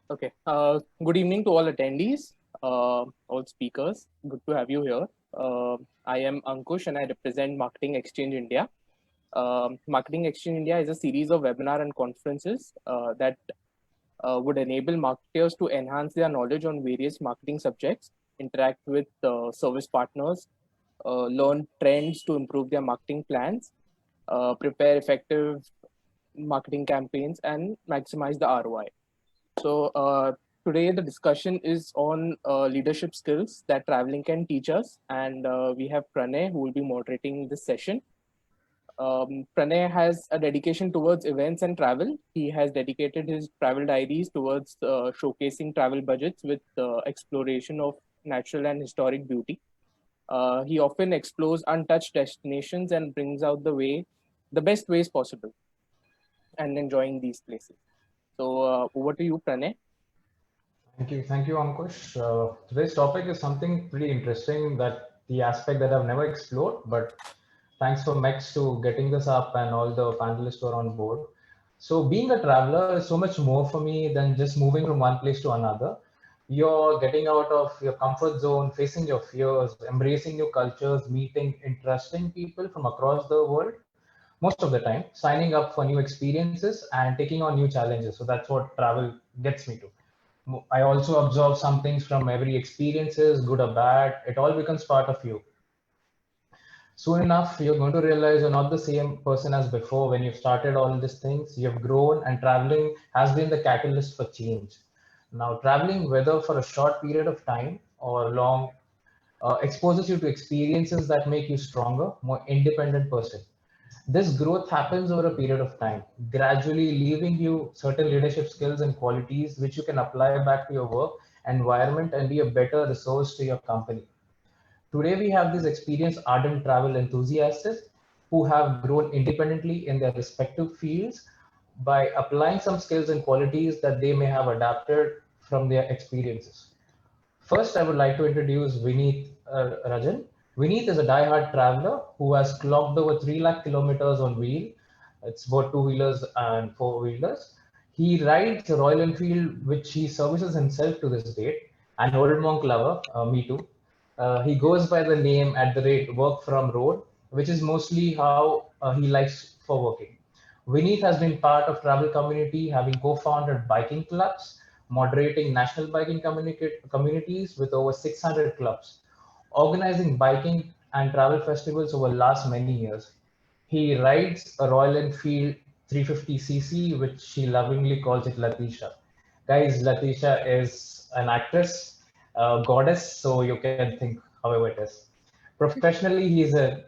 Okay. Good evening to all attendees, all speakers. Good to have you here. I am Ankush and I represent Marketing Exchange India. Marketing Exchange India is a series of webinar and conferences that would enable marketers to enhance their knowledge on various marketing subjects, interact with service partners, learn trends to improve their marketing plans, prepare effective marketing campaigns, and maximize the ROI. So today the discussion is on leadership skills that traveling can teach us, and we have Pranay who will be moderating this session. Pranay has a dedication towards events and travel. He has dedicated his travel diaries towards showcasing travel budgets with exploration of natural and historic beauty. He often explores untouched destinations and brings out the best ways possible, and enjoying these places. So over to you, Pranay. Thank you, Ankush. Today's topic is something pretty interesting the aspect that I've never explored, but thanks for Mex to getting this up and all the panelists who are on board. So being a traveler is so much more for me than just moving from one place to another. You're getting out of your comfort zone, facing your fears, embracing new cultures, meeting interesting people from across the world, most of the time, signing up for new experiences and taking on new challenges. So that's what travel gets me to. I also absorb some things from every experiences, good or bad. It all becomes part of you. Soon enough, you're going to realize you're not the same person as before when you've started all these things. You've grown, and traveling has been the catalyst for change. Now, traveling, whether for a short period of time or long, exposes you to experiences that make you stronger, more independent person. This growth happens over a period of time, gradually leaving you certain leadership skills and qualities which you can apply back to your work environment and be a better resource to your company. Today, we have these experienced ardent travel enthusiasts who have grown independently in their respective fields by applying some skills and qualities that they may have adapted from their experiences. First, I would like to introduce Vineet Rajan. Vineet is a die-hard traveler who has clocked over 3 lakh kilometers on wheel. It's both two-wheelers and four-wheelers. He rides a Royal Enfield, which he services himself to this date. An old monk lover, me too. He goes by the name at the rate work from road, which is mostly how he likes for working. Vineet has been part of travel community, having co-founded biking clubs, moderating national biking communities with over 600 clubs, organizing biking and travel festivals over last many years. He rides a Royal Enfield 350cc, which he lovingly calls it Latisha. Guys, Latisha is an actress, a goddess, so you can think however it is. Professionally, he is a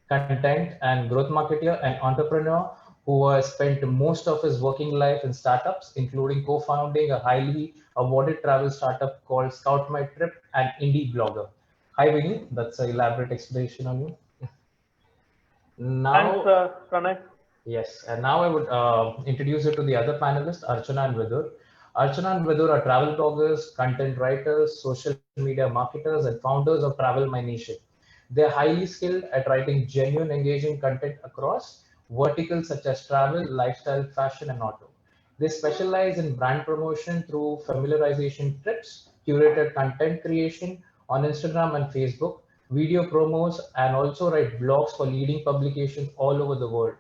content and growth marketer and entrepreneur who has spent most of his working life in startups, including co-founding a highly awarded travel startup called Scout My Trip and indie blogger. Hi, Vinny. That's an elaborate explanation on you. Thanks, Now, Pranay. yes, and now I would introduce you to the other panelists, Archana and Vidur. Archana and Vidur are travel bloggers, content writers, social media marketers, and founders of Travel My Nation. They're highly skilled at writing genuine, engaging content across verticals such as travel, lifestyle, fashion, and auto. They specialize in brand promotion through familiarization trips, curated content creation on Instagram and Facebook, video promos, and also write blogs for leading publications all over the world.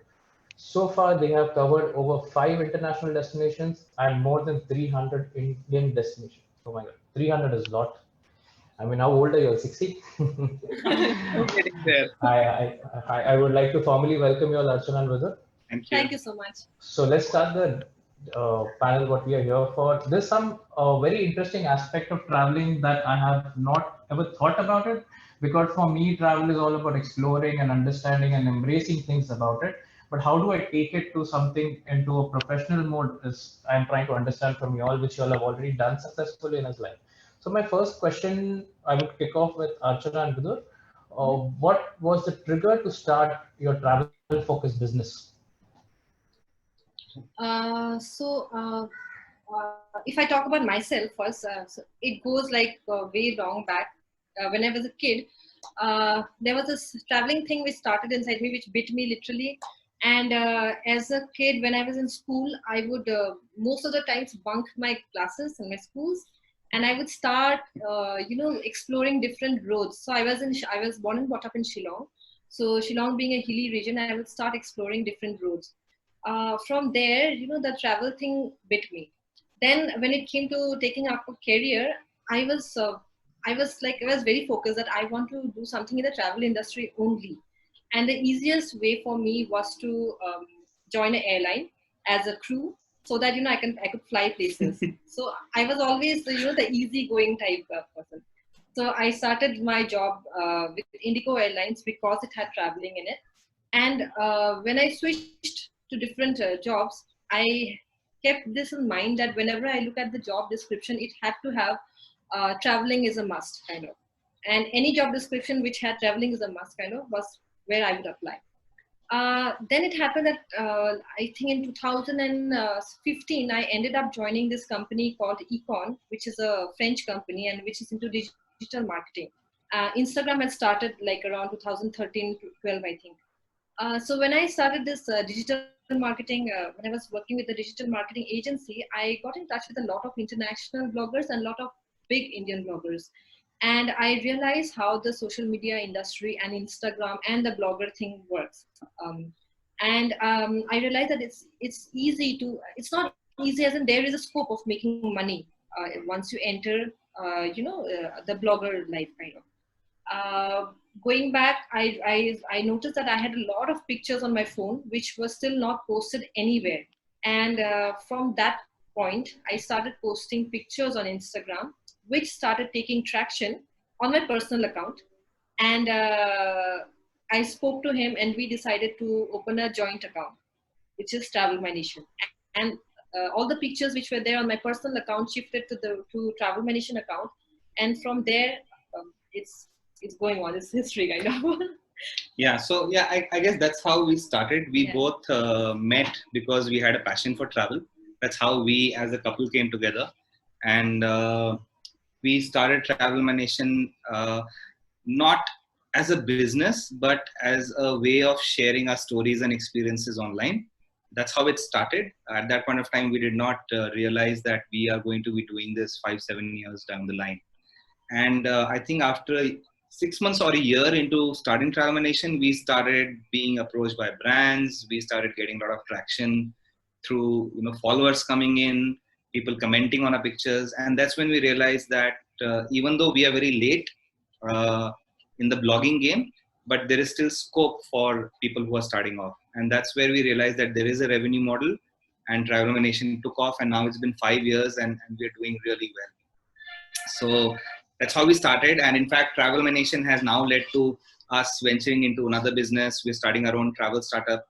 So far, they have covered over 5 international destinations and more than 300 Indian destinations. Oh my God, 300 is a lot. I mean, how old are you? 60? Getting there. I would like to formally welcome you all, Archana and Vidar. Thank you. Thank you so much. So let's start the panel, what we are here for. There's some very interesting aspect of traveling that I have not ever thought about it, because for me, travel is all about exploring and understanding and embracing things about it. But how do I take it to something into a professional mode is I'm trying to understand from you all, which you all have already done successfully in his life. So my first question, I would kick off with Archana and Vidur. What was the trigger to start your travel focused business? If I talk about myself first, so it goes like way long back. When I was a kid, there was this traveling thing which started inside me, which bit me literally. And as a kid, when I was in school, I would most of the times bunk my classes and my schools, and I would start, exploring different roads. So I was born and brought up in Shillong. So Shillong being a hilly region, I would start exploring different roads. From there, the travel thing bit me. Then when it came to taking up a career, I was, uh, I was very focused that I want to do something in the travel industry only. And the easiest way for me was to join an airline as a crew, so that I could fly places. So I was always the easygoing type of person. So I started my job with Indigo Airlines because it had traveling in it. And when I switched to different jobs, I kept this in mind that whenever I look at the job description, it had to have traveling is a must kind of. And any job description which had traveling is a must kind of was where I would apply. Then it happened that I think in 2015, I ended up joining this company called Econ, which is a French company and which is into digital marketing. Instagram had started like around 2013 to 12, I think. So when I started this digital marketing, when I was working with the digital marketing agency, I got in touch with a lot of international bloggers and a lot of big Indian bloggers. And I realized how the social media industry and Instagram and the blogger thing works. I realized that it's not easy as in there is a scope of making money once you enter, the blogger life kind of. uh, Going back, I noticed that I had a lot of pictures on my phone which were still not posted anywhere. And from that point, I started posting pictures on Instagram, which started taking traction on my personal account. And I spoke to him, and we decided to open a joint account, which is Travel My Nation. And all the pictures which were there on my personal account shifted to Travel My Nation account, and from there, it's going on. It's history kind of. Yeah, so yeah, I guess that's how we started. We Yeah. both met because we had a passion for travel. That's how we as a couple came together. And we started Travel My Nation not as a business, but as a way of sharing our stories and experiences online. That's how it started. At that point of time, we did not realize that we are going to be doing this 5-7 years down the line. And I think after 6 months or a year into starting Travel Nation, we started being approached by brands. We started getting a lot of traction through followers coming in, people commenting on our pictures, and that's when we realized that even though we are very late uh, in the blogging game, but there is still scope for people who are starting off, and that's where we realized that there is a revenue model. And Travel Nation took off, and now it's been 5 years, and we're doing really well. So that's how we started. And in fact, Travel Nation has now led to us venturing into another business. We're starting our own travel startup.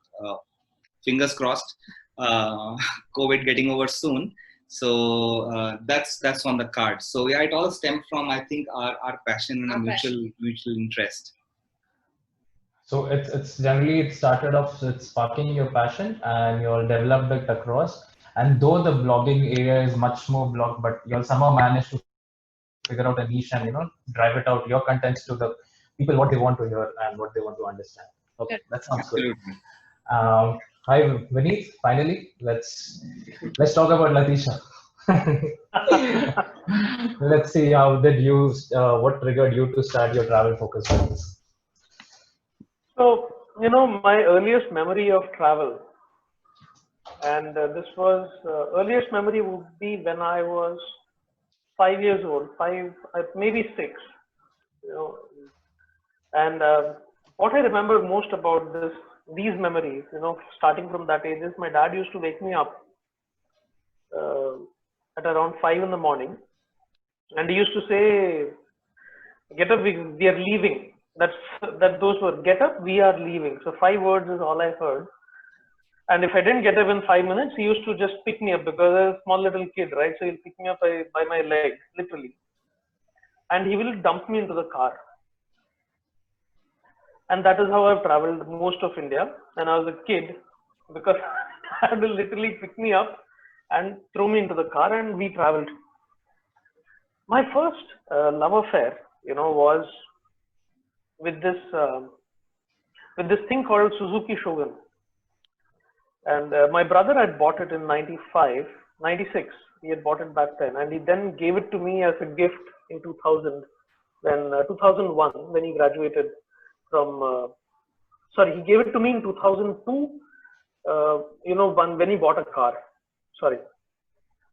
Fingers crossed, uh, COVID getting over soon. So that's on the card. So yeah, it all stemmed from, I think, our passion and Our a passion. mutual interest. So it's generally it started off with sparking your passion and you'll developed it across. And though the blogging area is much more blogged, but you'll somehow manage to figure out a niche and drive it out your contents to the people what they want to hear and what they want to understand. Okay, that sounds good. Absolutely. Hi Vineet. Finally, let's talk about Latisha. Let's see how did you what triggered you to start your travel focus business. So, my earliest memory of travel, and this was earliest memory would be when I was 5 years old, maybe six, you know. And what I remember most about these memories, starting from that age, is my dad used to wake me up uh, at around 5 in the morning, and he used to say, "Get up, we are leaving." Those were "Get up, we are leaving." So 5 words is all I heard. And if I didn't get up in 5 minutes, he used to just pick me up because I was a small little kid, right? So he'll pick me up by my legs, literally. And he will dump me into the car. And that is how I've traveled most of India. And I was a kid because I had to literally pick me up and throw me into the car, and we traveled. My first love affair, was with this thing called Suzuki Shogun. And my brother had bought it in 95, 96. He had bought it back then, and he then gave it to me as a gift in 2000, when 2001, when he graduated from. Sorry, he gave it to me in 2002. When he bought a car. Sorry,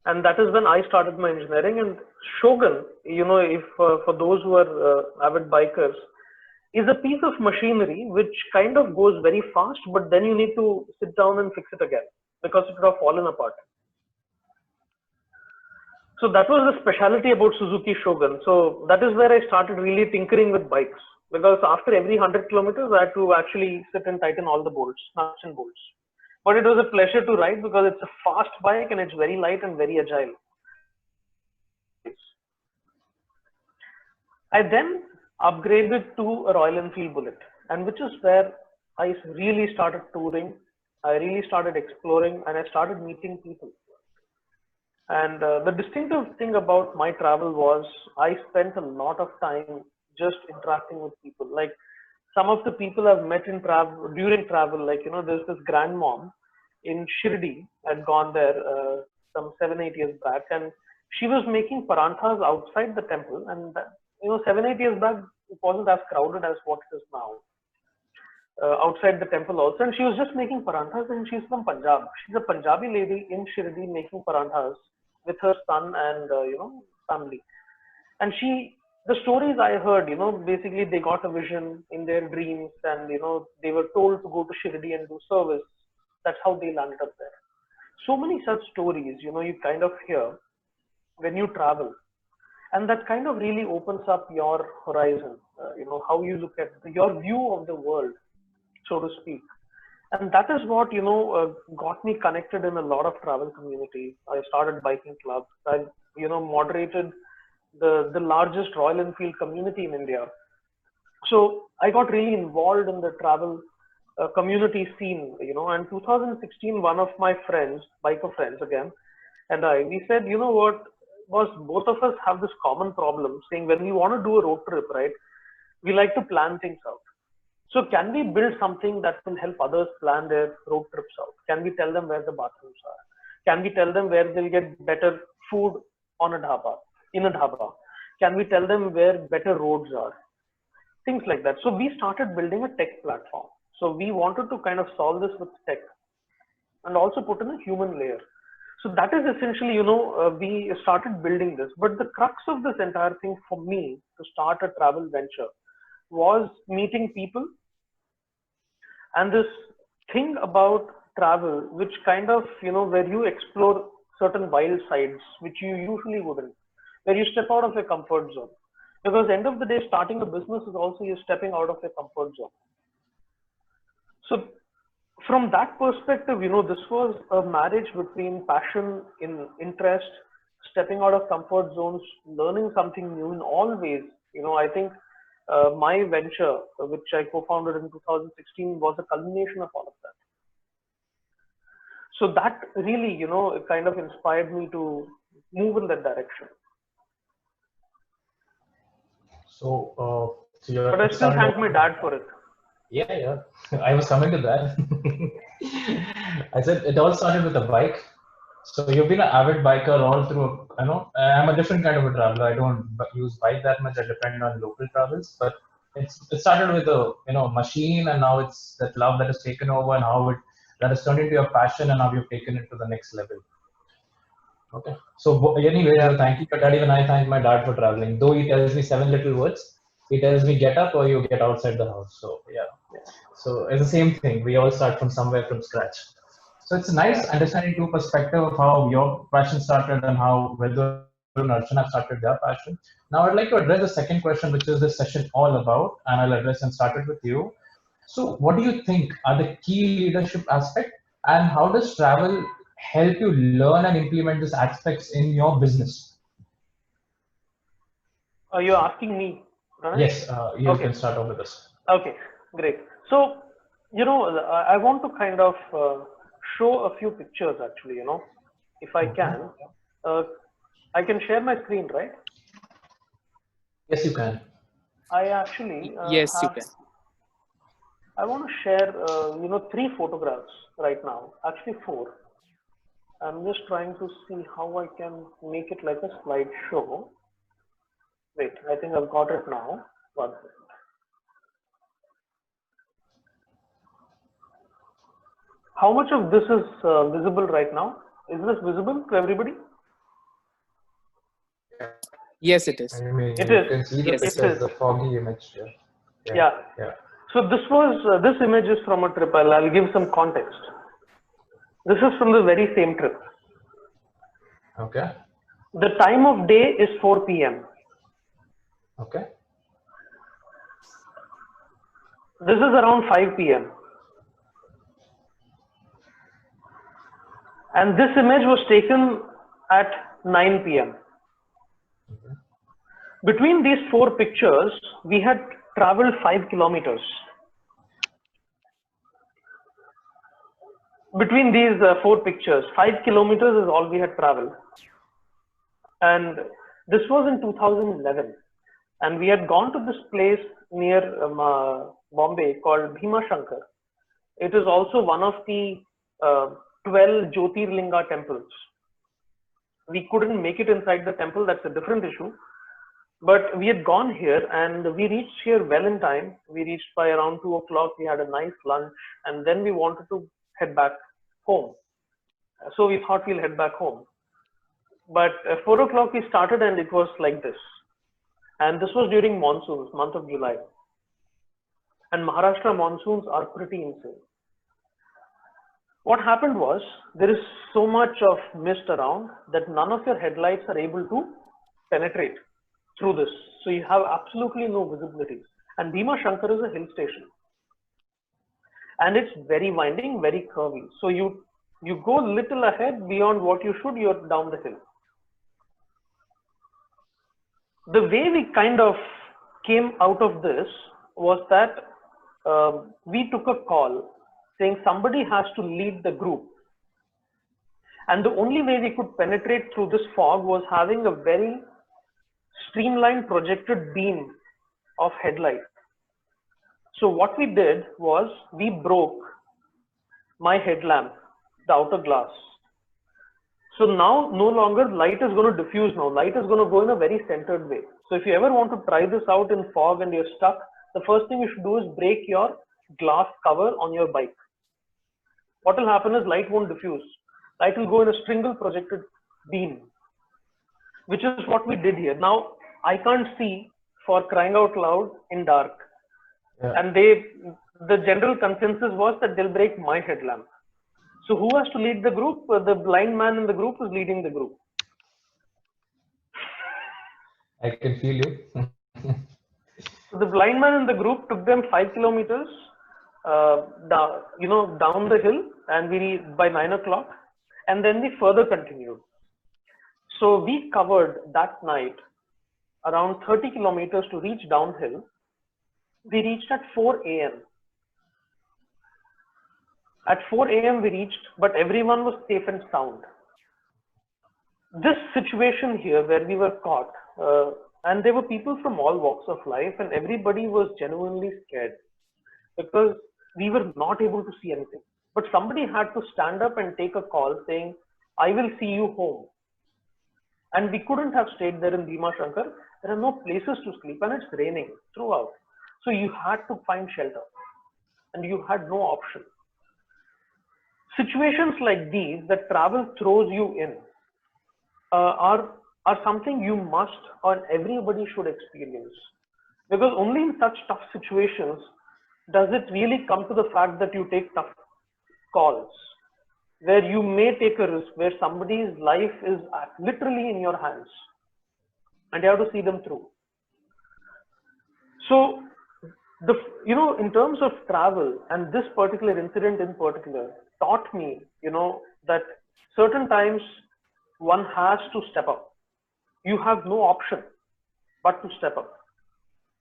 and that is when I started my engineering. And Shogun, if for those who are avid bikers, is a piece of machinery which kind of goes very fast, but then you need to sit down and fix it again because it would have fallen apart. So that was the specialty about Suzuki Shogun. So that is where I started really tinkering with bikes, because after every 100 kilometers, I had to actually sit and tighten all the bolts, nuts and bolts. But it was a pleasure to ride because it's a fast bike and it's very light and very agile. I then upgraded to a Royal Enfield Bullet, and which is where I really started touring. I really started exploring, and I started meeting people. And the distinctive thing about my travel was I spent a lot of time just interacting with people. Like some of the people I've met in travel during travel, like there's this grandmom in Shirdi. I'd gone there some 7-8 years back, and she was making paranthas outside the temple. And 7-8 years back, it wasn't as crowded as what it is now. Outside the temple also, and she was just making paranthas, and she's from Punjab. She's a Punjabi lady in Shirdi making paranthas with her son and family. And the stories I heard, basically they got a vision in their dreams, and they were told to go to Shirdi and do service. That's how they landed up there. So many such stories, you kind of hear when you travel, and that kind of really opens up your horizon. How you look at your view of the world, so to speak. And that is what got me connected in a lot of travel communities. I started biking clubs. I moderated the largest Royal Enfield community in India. So I got really involved in the travel community scene. And 2016, one of my friends, biker friends again, and we said, what was, both of us have this common problem, saying when we want to do a road trip, right, we like to plan things out. So can we build something that will help others plan their road trips out? Can we tell them where the bathrooms are? Can we tell them where they'll get better food on a dhaba, in a dhaba? Can we tell them where better roads are? Things like that. So we started building a tech platform. So we wanted to kind of solve this with tech and also put in a human layer. So that is essentially, we started building this. But the crux of this entire thing for me to start a travel venture was meeting people. And this thing about travel, which kind of, where you explore certain wild sides, which you usually wouldn't, where you step out of your comfort zone. Because end of the day, starting a business is also you stepping out of your comfort zone. So from that perspective, this was a marriage between passion, interest, stepping out of comfort zones, learning something new in all ways. I think my venture, which I co-founded in 2016, was a culmination of all of that. So that really, it kind of inspired me to move in that direction. So, but I still thank my dad for it. Yeah. I was coming to that. I said it all started with a bike. So you've been an avid biker all through, I'm a different kind of a traveler. I don't use bike that much. I depend on local travels, but it started with a machine, and now it's that love that has taken over, and how that has turned into your passion, and how you've taken it to the next level. Okay. So anyway, thank you, Dad. Even I thank my dad for traveling. Though he tells me 7 little words, he tells me get up or you get outside the house. So yeah. So it's the same thing. We all start from somewhere from scratch. So it's nice understanding two perspective of how your passion started and how Vidur and Archana started their passion. Now I'd like to address the second question, which is this session all about, and I'll address and start it with you. So what do you think are the key leadership aspects, and how does travel help you learn and implement these aspects in your business? Are you asking me? Right? Yes, you can start off with this. Okay, great. So, I want to kind of show a few pictures actually, if I can. I can share my screen, right? Yes, you can. I actually yes, you can. I want to share, 3 photographs right now, actually 4. I'm just trying to see how I can make it like a slideshow. Wait, I think I've got it now. 1 second. How much of this is visible right now? Is this visible to everybody? Yes, it is. I mean, It you is. can see the Yes. picture as the foggy image. Yeah. So this image is from a trip. I'll give some context. This is from the very same trip. Okay. The time of day is 4 p.m. Okay. This is around 5 p.m. And this image was taken at 9 p.m. Okay. Between these 4 pictures, we had traveled 5 kilometers. Between these 4 pictures, 5 kilometers is all we had traveled. And this was in 2011. And we had gone to this place near Bombay called Bhima Shankar. It is also one of the 12 Jyotirlinga temples. We couldn't make it inside the temple, that's a different issue. But we had gone here and we reached here well in time. We reached by around 2 o'clock. We had a nice lunch and then we wanted to head back home. So we thought we'll head back home. But 4 o'clock we started and it was like this. And this was during monsoons, month of July. And Maharashtra monsoons are pretty insane. What happened was there is so much of mist around that none of your headlights are able to penetrate through this. So you have absolutely no visibility. And Bhima Shankar is a hill station. And it's very winding, very curvy. So you go little ahead beyond what you should, you're down the hill. The way we kind of came out of this was that we took a call saying somebody has to lead the group. And the only way we could penetrate through this fog was having a very streamlined projected beam of headlight. So what we did was we broke my headlamp, the outer glass. So now no longer light is going to diffuse now, light is going to go in a very centered way. So if you ever want to try this out in fog and you're stuck, the first thing you should do is break your glass cover on your bike. What will happen is light won't diffuse. Light will go in a single projected beam, which is what we did here. Now, I can't see for crying out loud in dark. Yeah. And the general consensus was that they'll break my headlamp. So who has to lead the group? The blind man in the group is leading the group. I can feel you. So the blind man in the group took them 5 kilometers down the hill, and by 9 o'clock, and then we further continued. So we covered that night around 30 kilometers to reach downhill. We reached at 4 a.m. At 4 a.m. we reached, but everyone was safe and sound. This situation here where we were caught, and there were people from all walks of life, and everybody was genuinely scared because we were not able to see anything. But somebody had to stand up and take a call saying, I will see you home. And we couldn't have stayed there in Bhima Shankar. There are no places to sleep and it's raining throughout. So you had to find shelter and you had no option. Situations like these that travel throws you in are something you must or everybody should experience. Because only in such tough situations does it really come to the fact that you take tough calls, where you may take a risk, where somebody's life is literally in your hands and you have to see them through. So, in terms of travel, and this particular incident in particular taught me, that certain times one has to step up. You have no option but to step up.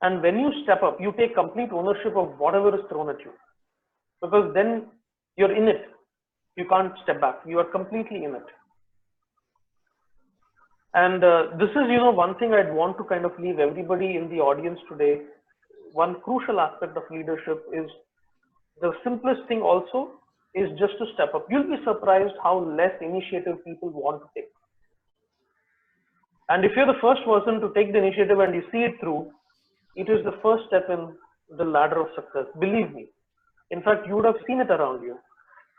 And when you step up, you take complete ownership of whatever is thrown at you, because then you're in it. You can't step back. You are completely in it. And this is, one thing I'd want to kind of leave everybody in the audience today. One crucial aspect of leadership is The simplest thing also is just to step up. You'll be surprised how less initiative people want to take. And if you're the first person to take the initiative and you see it through, it is the first step in the ladder of success. Believe me. In fact, you would have seen it around you.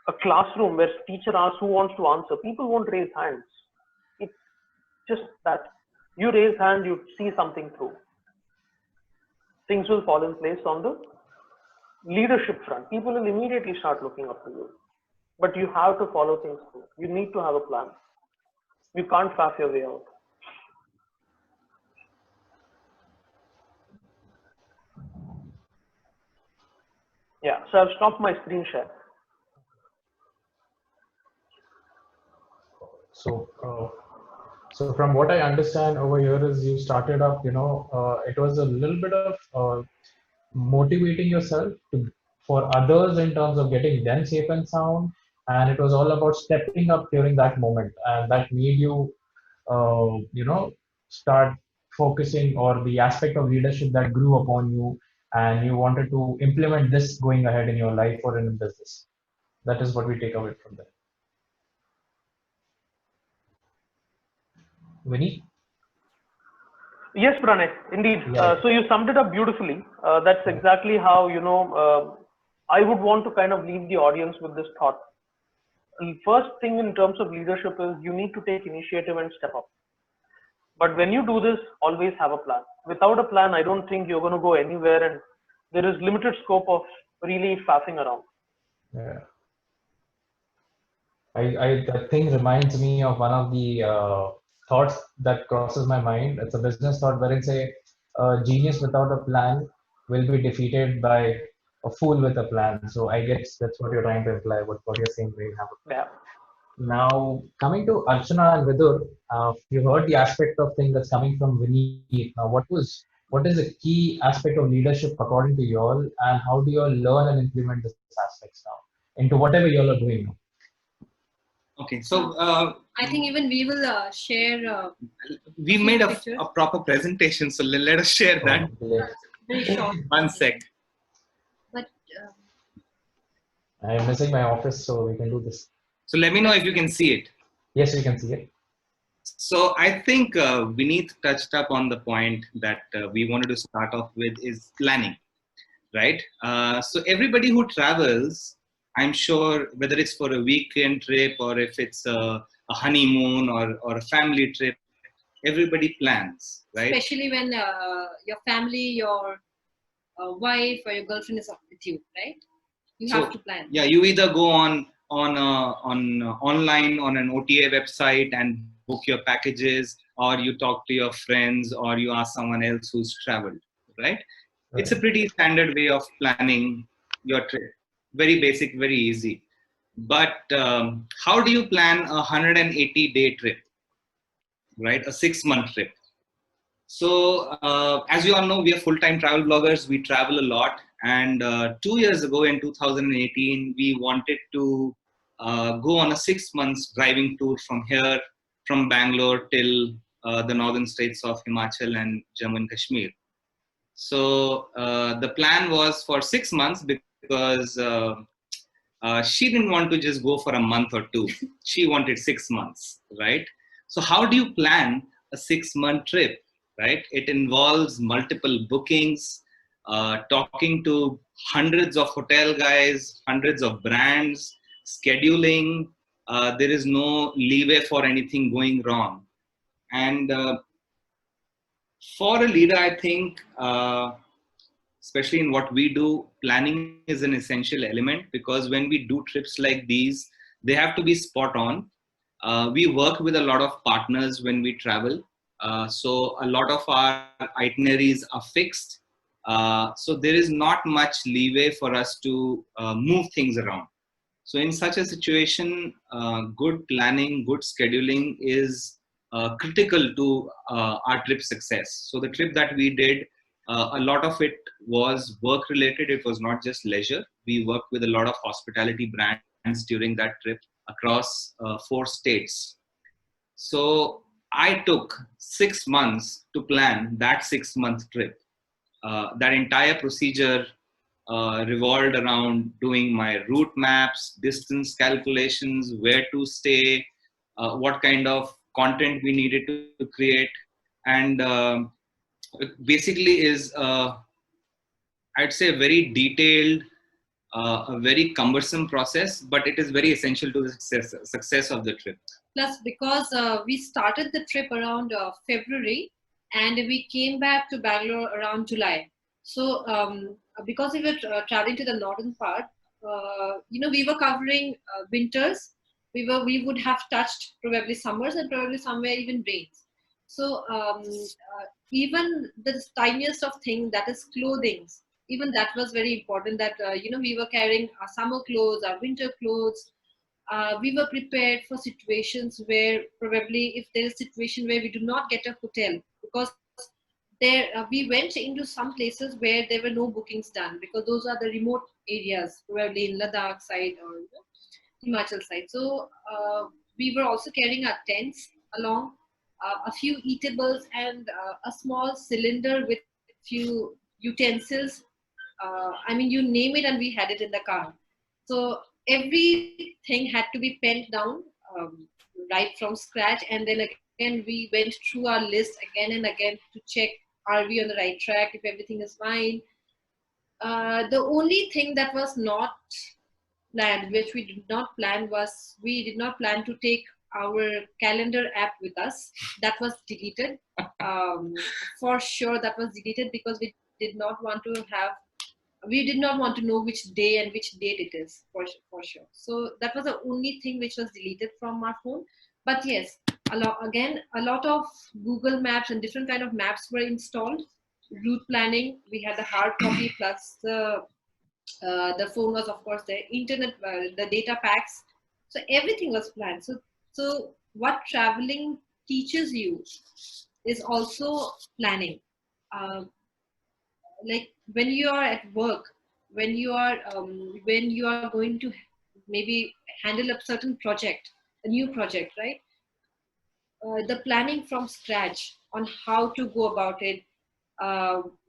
A classroom where teacher asks who wants to answer, people won't raise hands. It's just that you raise hand, you see something through. Things will fall in place on the leadership front. People will immediately start looking up to you. But you have to follow things through. You need to have a plan. You can't faff your way out. Yeah, so I've stopped my screen share. So from what I understand over here is you started up, it was a little bit of motivating yourself for others in terms of getting them safe and sound, and it was all about stepping up during that moment, and that made you, start focusing or the aspect of leadership that grew upon you, and you wanted to implement this going ahead in your life or in business. That is what we take away from there. Vinny? Yes, Pranay, indeed. Yeah. So you summed it up beautifully. That's exactly how, I would want to kind of leave the audience with this thought. First thing in terms of leadership is you need to take initiative and step up. But when you do this, always have a plan. Without a plan, I don't think you're going to go anywhere, and there is limited scope of really faffing around. Yeah. That thing reminds me of one of the thoughts that crosses my mind. It's a business thought where it's a genius without a plan will be defeated by a fool with a plan. So I guess that's what you're trying to imply. What you're saying, we have a plan. Yeah. Now coming to Archana and Vidur, you heard the aspect of thing that's coming from Vineet. Now, what is the key aspect of leadership according to you all, and how do you all learn and implement these aspects now into whatever you all are doing now? Okay, so I think even we will share. We made a proper presentation, so let us share that. Very short. One sec. But I am missing my office, so we can do this. So let me know if you can see it. Yes, we can see it. So I think Vineet touched up on the point that we wanted to start off with is planning, right? So everybody who travels, I'm sure whether it's for a weekend trip or if it's a honeymoon or a family trip, everybody plans, right? especially when your family, your wife or your girlfriend is with you, right? You have to plan. Yeah, you either go on online on an OTA website and book your packages, or you talk to your friends, or you ask someone else who's traveled, right? It's a pretty standard way of planning your trip. Very basic, very easy. But how do you plan a 180-day trip, right? A 6-month trip. So as you all know, we are full-time travel bloggers. We travel a lot. And 2 years ago in 2018, we wanted to go on a 6 months driving tour from Bangalore till the northern states of Himachal and Jammu and Kashmir. So the plan was for 6 months because she didn't want to just go for a month or two. She wanted 6 months, right? So how do you plan a 6-month trip, right? It involves multiple bookings, talking to hundreds of hotel guys, hundreds of brands, scheduling. There is no leeway for anything going wrong. And for a leader, I think, especially in what we do, planning is an essential element, because when we do trips like these, they have to be spot on. We work with a lot of partners when we travel. So a lot of our itineraries are fixed. So there is not much leeway for us to move things around. So in such a situation, good planning, good scheduling is critical to our trip success. So the trip that we did, a lot of it was work related. It was not just leisure. We worked with a lot of hospitality brands during that trip across 4 states. So I took 6 months to plan that 6-month trip. That entire procedure revolved around doing my route maps, distance calculations, where to stay, what kind of content we needed to create, and it basically is, I'd say, a very detailed, a very cumbersome process, but it is very essential to the success of the trip. Plus, because we started the trip around February, and we came back to Bangalore around July. So, because we were traveling to the northern part, we were covering winters. We would have touched probably summers and probably somewhere even rains. So, even the tiniest of thing, that is clothing, even that was very important. That we were carrying our summer clothes, our winter clothes. We were prepared for situations where probably if there is a situation where we do not get a hotel, because there we went into some places where there were no bookings done, because those are the remote areas, probably in Ladakh side or Himachal side. So we were also carrying our tents along, a few eatables, and a small cylinder with few utensils. I mean, you name it, and we had it in the car. So everything had to be penned down right from scratch, and then again we went through our list again and again to check, are we on the right track, if everything is fine. The only thing that was not planned, which we did not plan, was we did not plan to take our calendar app with us. That was deleted. For sure, that was deleted, because we did not want to know which day and which date it is, for sure. So that was the only thing which was deleted from our phone. But yes, a lot of Google Maps and different kind of maps were installed. Route planning, we had the hard copy, plus the phone was of course there. Internet, the data packs. So everything was planned. So what traveling teaches you is also planning. Like when you are at work, when you are going to maybe handle a certain project, a new project, right? The planning from scratch on how to go about it,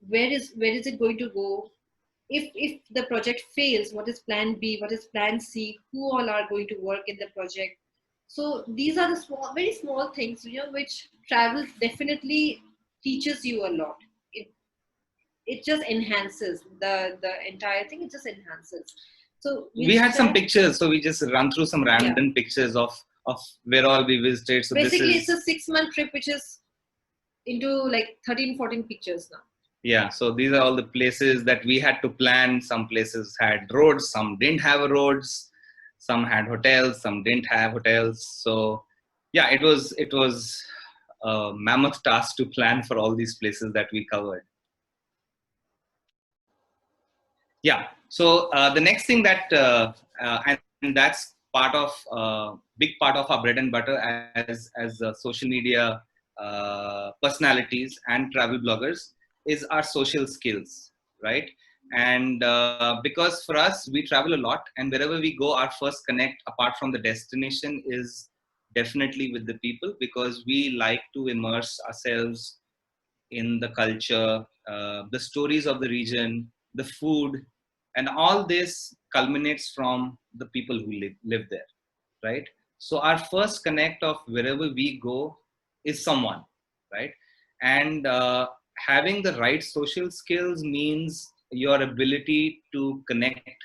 where is it going to go, if the project fails, what is plan B, what is plan C, who all are going to work in the project. So these are the very small things, which travel definitely teaches you a lot. It just enhances the entire thing. It just enhances. So we had some pictures, so we just run through some random pictures of where all we visited. So basically it's a 6-month trip, which is into like 13-14 pictures now. Yeah, so these are all the places that we had to plan. Some places had roads, some didn't have roads, some had hotels, some didn't have hotels. So yeah, it was a mammoth task to plan for all these places that we covered. Yeah. So the next thing that and that's part of big part of our bread and butter as social media personalities and travel bloggers is our social skills, right? And because for us, we travel a lot, and wherever we go, our first connect apart from the destination is definitely with the people, because we like to immerse ourselves in the culture, the stories of the region, the food, and all this culminates from the people who live there, right? So our first connect of wherever we go is someone, right? And having the right social skills means your ability to connect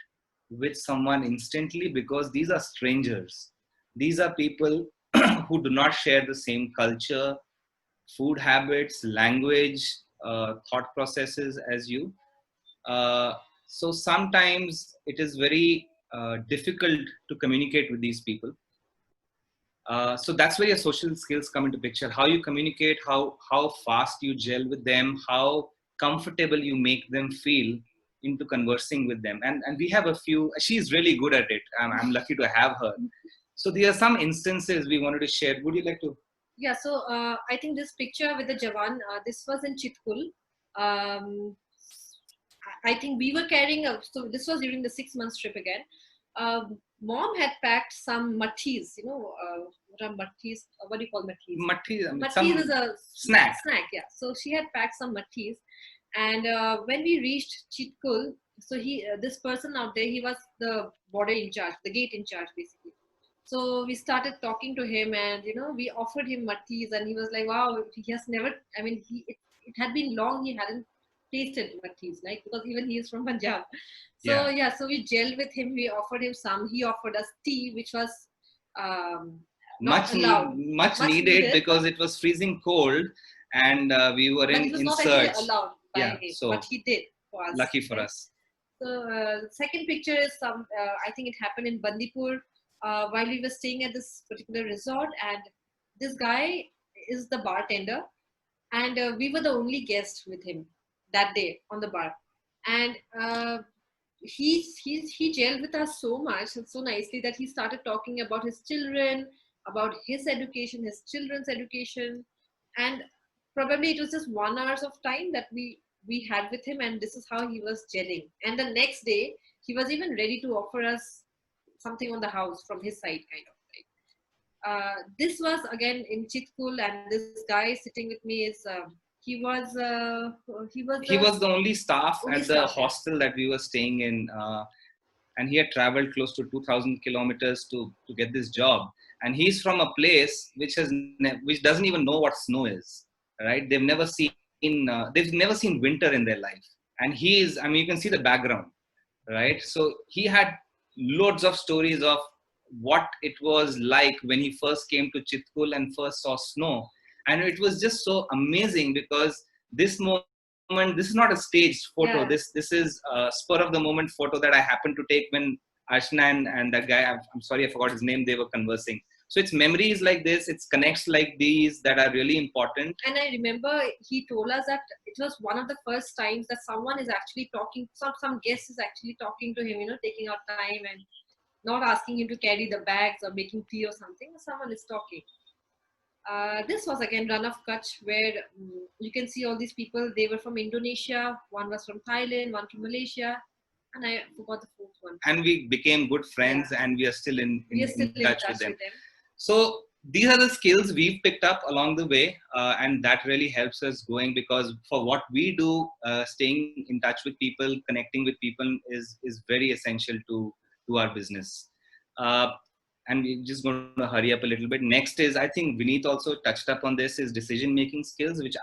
with someone instantly, because these are strangers. These are people who do not share the same culture, food habits, language, thought processes as you. Uh, so sometimes it is very difficult to communicate with these people. So that's where your social skills come into picture. How you communicate, how fast you gel with them, how comfortable you make them feel into conversing with them. And we have a few. She's really good at it. I'm lucky to have her. So there are some instances we wanted to share. Would you like to? Yeah, so I think this picture with the Jawan, this was in Chitkul. I think we were carrying so this was during the 6 months trip again. Mom had packed some mattis, what are mattis? What do you call mattis? Mattis is a snack. Yeah. So she had packed some mattis. And when we reached Chitkul, so this person out there, he was the border in charge, the gate in charge, basically. So we started talking to him, and we offered him mattis, and he was like, wow, he has never, I mean, it had been long he hadn't tasted mattis, like, because even he is from Punjab. So yeah, so we gelled with him, we offered him some, he offered us tea, which was not allowed, much needed, because it was freezing cold, and we were but it was in not search. actually allowed by him, so but he did for us. Lucky for us. So the second picture is I think it happened in Bandipur while we were staying at this particular resort, and this guy is the bartender, and we were the only guests with him that day on the bar, and he gelled with us so much and so nicely that he started talking about his children, about his education, his children's education, and probably it was just 1 hour of time that we had with him, and this is how he was gelling. And the next day he was even ready to offer us something on the house from his side, kind of, right? This was again in Chitkul, and this guy sitting with me is he was the only staff at the hostel that we were staying in, and he had traveled close to 2,000 kilometers to get this job, and he's from a place which doesn't even know what snow is, right? They've never seen winter in their life, and I mean, you can see the background, right? So he had loads of stories of what it was like when he first came to Chitkul and first saw snow. And it was just so amazing, because this moment, this is not a staged photo. Yeah. This is a spur of the moment photo that I happened to take when Archana and that guy, I'm sorry, I forgot his name, they were conversing. So it's memories like this, it's connects like these that are really important. And I remember he told us that it was one of the first times that someone is actually talking, some guest is actually talking to him, taking out time and not asking him to carry the bags or making tea or something. Someone is talking. This was again Run of Kutch, where you can see all these people. They were from Indonesia, one was from Thailand, one from Malaysia, and I forgot the fourth one. And we became good friends, Yeah. And we are still in touch with them. With them. So these are the skills we've picked up along the way, and that really helps us going, because for what we do, staying in touch with people, connecting with people is very essential to our business. And we're just going to hurry up a little bit. Next is, I think Vineet also touched up on this, is decision-making skills, which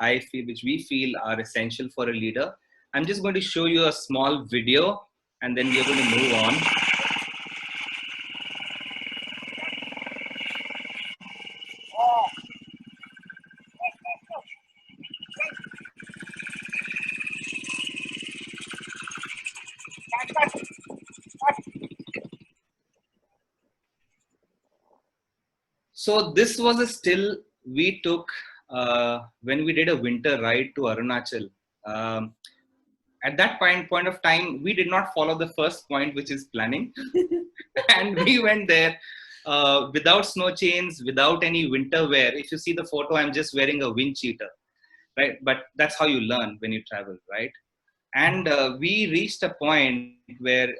we feel are essential for a leader. I'm just going to show you a small video, and then we're going to move on. So this was a still we took when we did a winter ride to Arunachal. At that point of time, we did not follow the first point, which is planning. And we went there without snow chains, without any winter wear. If you see the photo, I'm just wearing a wind cheater, right? But that's how you learn when you travel, right? And we reached a point where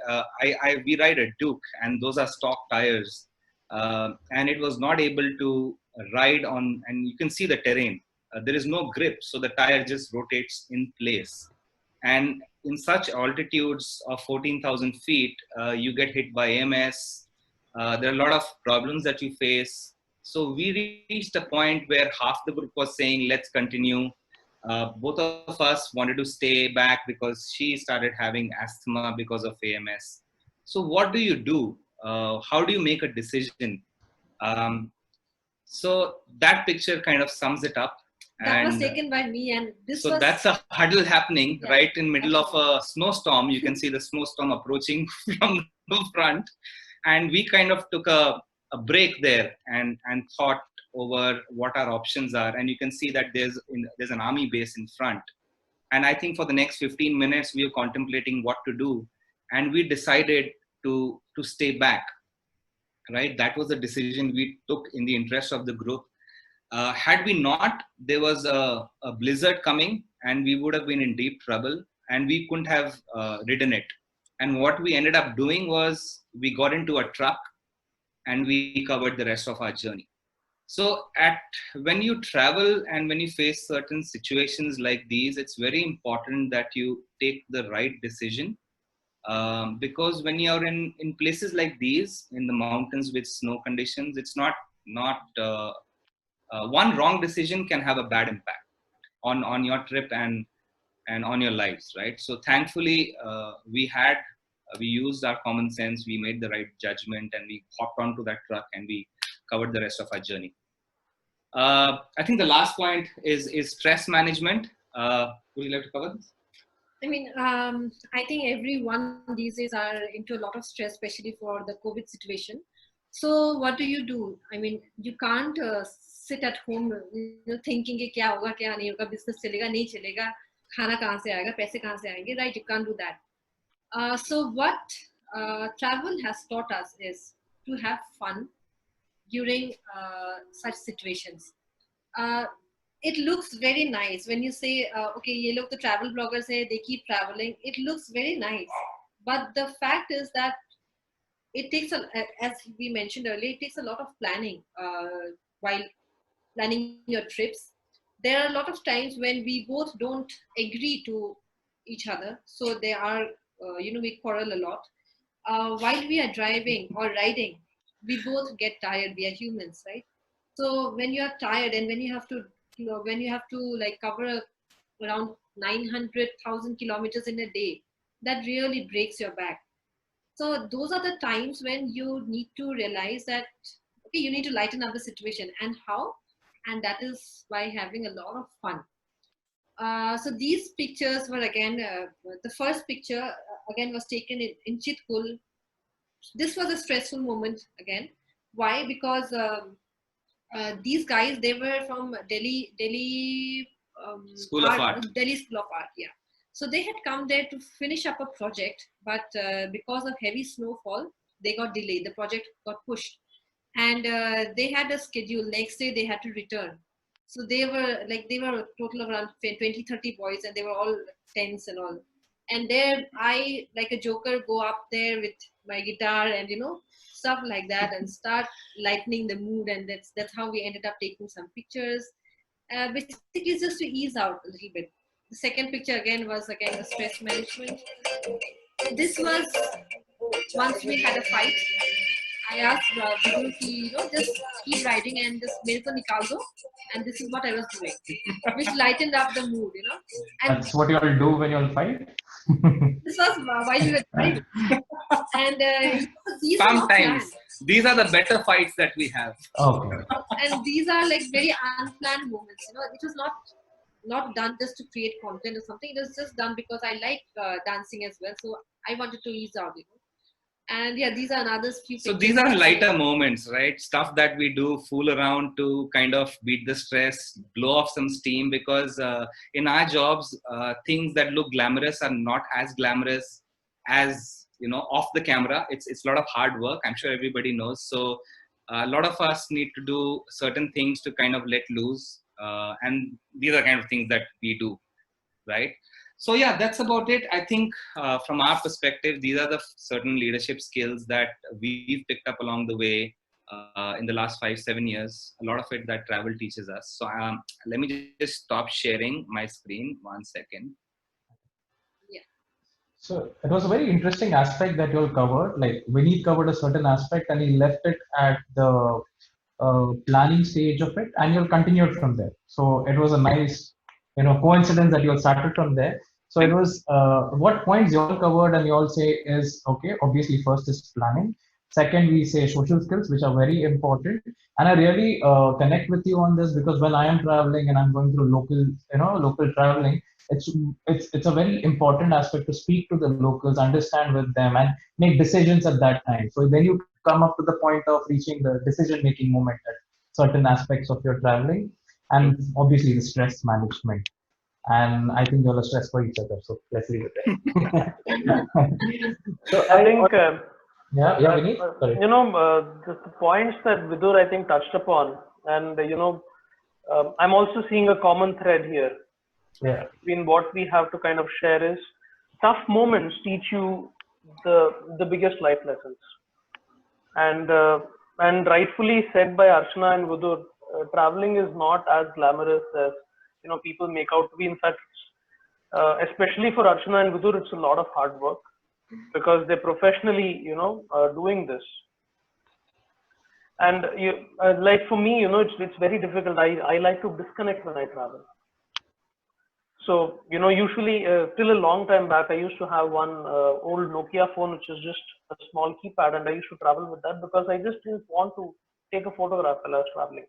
we ride a Duke, and those are stock tires. And it was not able to ride on, and you can see the terrain. There is no grip, so the tire just rotates in place. And in such altitudes of 14,000 feet, you get hit by AMS. There are a lot of problems that you face. So we reached a point where half the group was saying, let's continue. Both of us wanted to stay back because she started having asthma because of AMS. So what do you do? How do you make a decision? So that picture kind of sums it up. That was taken by me, and so that's a huddle happening right in middle of a snowstorm. You can see the snowstorm approaching from the front, and we kind of took a break there and thought over what our options are. And you can see that there's an army base in front, and I think for the next 15 minutes we were contemplating what to do, and we decided to stay back. Right, that was the decision we took in the interest of the group. Had we not, there was a blizzard coming, and we would have been in deep trouble, and we couldn't have ridden it. And what we ended up doing was we got into a truck and we covered the rest of our journey. So when you travel and when you face certain situations like these, it's very important that you take the right decision because when you're in places like these, in the mountains with snow conditions, it's not one wrong decision can have a bad impact on your trip and on your lives, right? So thankfully, we used our common sense, we made the right judgment, and we hopped onto that truck and we covered the rest of our journey. I think the last point is stress management. Would you like to cover this? I mean, I think everyone these days are into a lot of stress, especially for the COVID situation. So what do? I mean, you can't sit at home, thinking कि क्या होगा क्या नहीं होगा, business चलेगा नहीं चलेगा, खाना कहाँ से आएगा, पैसे कहाँ से आएंगे, right? You can't do that. So what travel has taught us is to have fun during such situations. It looks very nice when you say, okay, ye log the travel bloggers hai, they keep traveling. It looks very nice, but the fact is that it takes as we mentioned earlier, it takes a lot of planning while planning your trips. There are a lot of times when we both don't agree to each other, so there are we quarrel a lot. While we are driving or riding, we both get tired. We are humans, right? So when you are tired and when you have to like cover around 900,000 kilometers in a day, that really breaks your back. So those are the times when you need to realize that, okay, you need to lighten up the situation. And how? And that is by having a lot of fun. So these pictures were again, the first picture again was taken in Chitkul. This was a stressful moment again. Why? Because these guys, they were from Delhi School of Art. Delhi School of Art, yeah. So they had come there to finish up a project, but because of heavy snowfall, they got delayed. The project got pushed, and they had a schedule. Next day they had to return. So they were a total of around 20-30 boys, and they were all tense and all. And there I, like a joker, go up there with my guitar and stuff like that, and start lightening the mood. And that's how we ended up taking some pictures, basically just to ease out a little bit. The second picture again was the stress management. This was once we had a fight. I asked Vidur to just keep writing and just mere ko nikal do, and this is what I was doing, which lightened up the mood, And That's what you all do when you all fight. this was while we were fighting. And these sometimes these are the better fights that we have. Okay. And these are like very unplanned moments. It was not done just to create content or something. It was just done because I like dancing as well, so I wanted to ease out. And yeah, these are another few. So these are lighter moments, right? Stuff that we do, fool around to kind of beat the stress, blow off some steam, because in our jobs, things that look glamorous are not as glamorous as, off the camera. It's a lot of hard work. I'm sure everybody knows. So a lot of us need to do certain things to kind of let loose. And these are kind of things that we do, right? So yeah, that's about it. I think from our perspective, these are the certain leadership skills that we've picked up along the way in the last 5-7 years. A lot of it that travel teaches us. So let me just stop sharing my screen 1 second. Yeah. So it was a very interesting aspect that you all covered. Like Vineet covered a certain aspect and he left it at the planning stage of it, and you'll continued from there. So it was a nice coincidence that you all started from there. So it was what points you all covered, and you all say is okay. Obviously, first is planning. Second, we say social skills, which are very important. And I really connect with you on this, because when I am traveling and I'm going through local traveling, it's a very important aspect to speak to the locals, understand with them, and make decisions at that time. So then you come up to the point of reaching the decision-making moment at certain aspects of your traveling, and obviously the stress management. And I think you're stressed for each other, so let's leave it there. So I think, Vineet, sorry. the points that Vidur, I think, touched upon, and I'm also seeing a common thread here. Yeah. Between what we have to kind of share is tough moments teach you the biggest life lessons. And rightfully said by Archana and Vidur, traveling is not as glamorous as people make out to be. In fact, especially for Archana and Vidur, it's a lot of hard work. because they're professionally, doing this. And like for me, it's very difficult. I like to disconnect when I travel. So, usually till a long time back, I used to have one old Nokia phone, which is just a small keypad, and I used to travel with that because I just didn't want to take a photograph while I was traveling.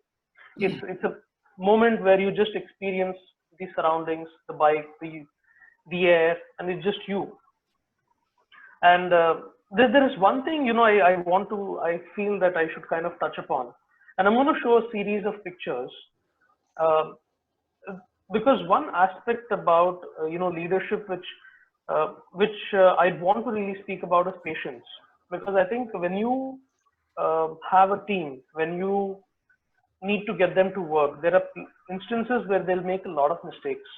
It's a moment where you just experience the surroundings, the bike, the air, and it's just you. And there is one thing, I feel that I should kind of touch upon, and I'm going to show a series of pictures. Uh, because one aspect about leadership which I'd want to really speak about is patience, because I think when you have a team, when you need to get them to work, there are instances where they'll make a lot of mistakes,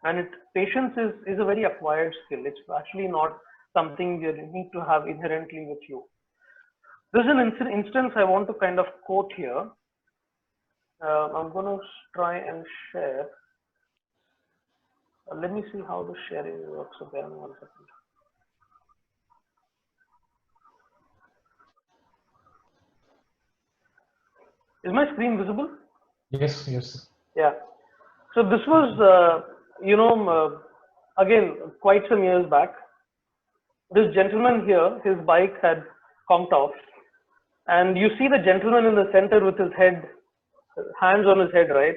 and patience is a very acquired skill. It's actually not something you need to have inherently with you. There's an instance I want to kind of quote here. I'm going to try and share. Let me see how the sharing works. Okay, 1 second. Is my screen visible? Yes, yes. Yeah. So this was, again, quite some years back. This gentleman here, his bike had conked off, and you see the gentleman in the center with his hands on his head, right?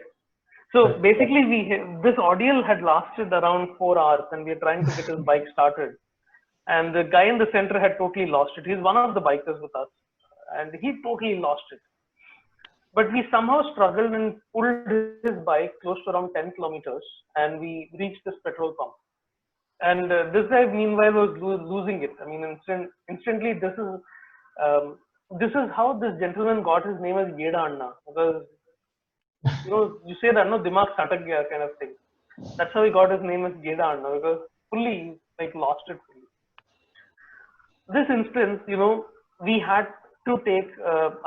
So basically, this ordeal had lasted around 4 hours, and we were trying to get his bike started. And the guy in the center had totally lost it. He's one of the bikers with us, and he totally lost it. But we somehow struggled and pulled his bike close to around 10 kilometers, and we reached this petrol pump. And this guy, meanwhile, was losing it. I mean, instantly, this is how this gentleman got his name as Yeda Anna, because you say that no dimag satak gaya kind of thing. That's how he got his name as Yeda Anna, because fully lost it fully. This instance, we had to take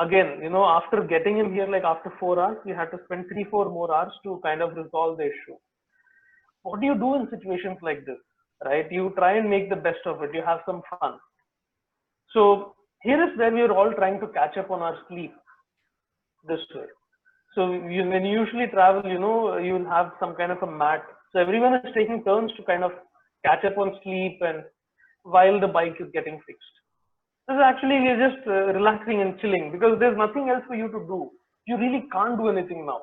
again, after getting him here, after 4 hours, we had to spend 3-4 more hours to kind of resolve the issue. What do you do in situations like this, right? You try and make the best of it. You have some fun. So here is where we are all trying to catch up on our sleep this way. So when you usually travel, you'll have some kind of a mat. So everyone is taking turns to kind of catch up on sleep, and while the bike is getting fixed. This is actually, we're just relaxing and chilling, because there's nothing else for you to do. You really can't do anything now.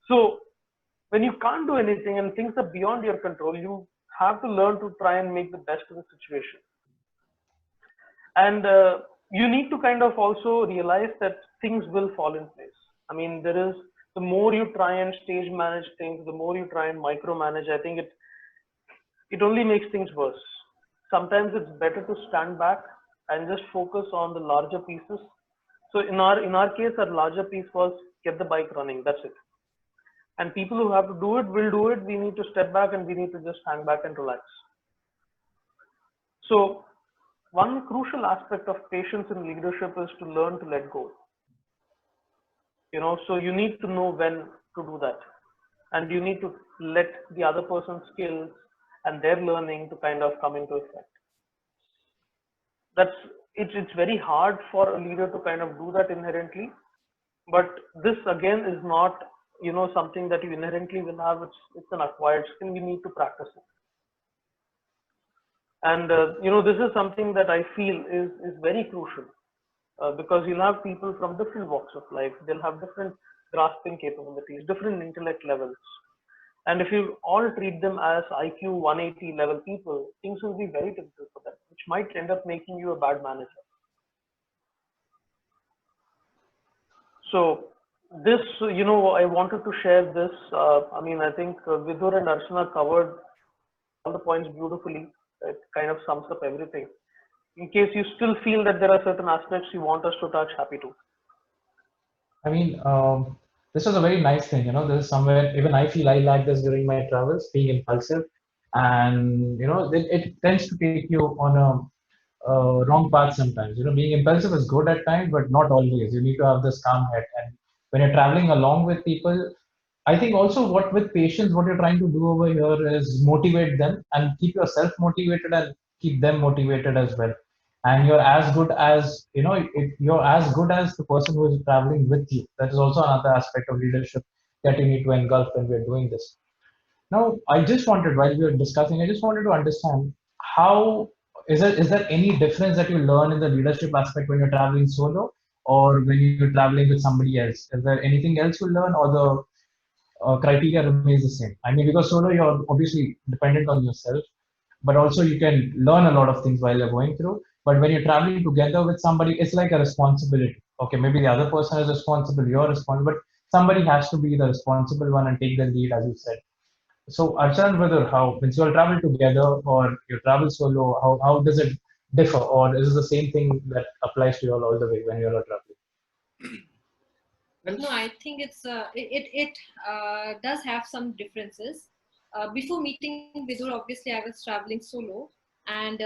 So when you can't do anything and things are beyond your control, you have to learn to try and make the best of the situation. And you need to kind of also realize that things will fall in place. I mean, the more you try and stage manage things, the more you try and micromanage, I think it only makes things worse. Sometimes it's better to stand back and just focus on the larger pieces. So in our case, our larger piece was get the bike running. That's it. And people who have to do it will do it. We need to step back and we need to just hang back and relax. So one crucial aspect of patience in leadership is to learn to let go. So you need to know when to do that, and you need to let the other person's skills and their learning to kind of come into effect. It's very hard for a leader to kind of do that inherently, but this again is not something that you inherently will have. It's an acquired skill. We need to practice it. And this is something that I feel is very crucial, because you'll have people from different walks of life. They'll have different grasping capabilities, different intellect levels. And if you all treat them as IQ 180 level people, things will be very difficult for them, which might end up making you a bad manager. So this, I wanted to share this. I think Vidur and Archana covered all the points beautifully. It kind of sums up everything. In case you still feel that there are certain aspects you want us to touch, happy to. I mean, this was a very nice thing. This is somewhere, even I feel I like this during my travels, being impulsive. And, it tends to take you on a wrong path sometimes. Being impulsive is good at times, but not always. You need to have this calm head. And when you're traveling along with people, I think also with patience, what you're trying to do over here is motivate them and keep yourself motivated and keep them motivated as well. And you're as good as, if you're as good as the person who is traveling with you. That is also another aspect of leadership that you need to engulf when we're doing this. Now, I just wanted, while we were discussing, I just wanted to understand how is there any difference that you learn in the leadership aspect when you're traveling solo or when you're traveling with somebody else? Is there anything else you learn, or the criteria remains the same? I mean, because solo, you're obviously dependent on yourself, but also you can learn a lot of things while you're going through. But when you're traveling together with somebody, it's like a responsibility. Okay, maybe the other person is responsible, you're responsible, but somebody has to be the responsible one and take the lead, as you said. So, Archana Vidur, how, when you all travel together or you travel solo, how does it differ, or is it the same thing that applies to you all the way when you all are traveling? No, I think it does have some differences. Before meeting Vidur, obviously I was traveling solo, and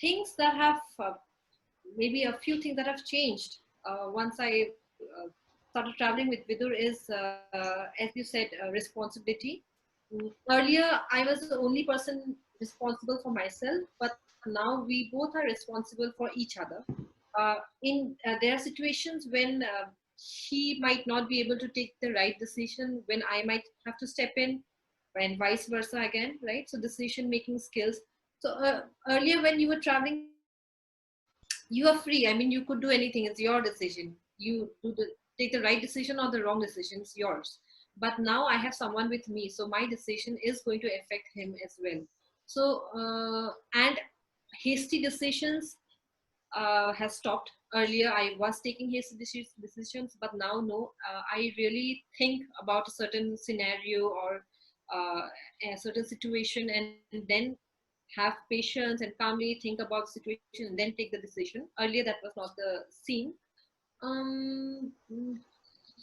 things that have maybe a few things that have changed once I started traveling with Vidur is, as you said, responsibility. Earlier, I was the only person responsible for myself, but now we both are responsible for each other. There are situations when he might not be able to take the right decision, when I might have to step in, and vice versa again, right? So decision making skills. So earlier when you were traveling, you are free. I mean, you could do anything. It's your decision. You take the right decision or the wrong decision. It's yours. But now I have someone with me, so my decision is going to affect him as well. So and hasty decisions has stopped. Earlier, I was taking hasty decisions, but now no. I really think about a certain scenario or a certain situation, and then have patience and calmly think about the situation and then take the decision. Earlier, that was not the scene. Mm,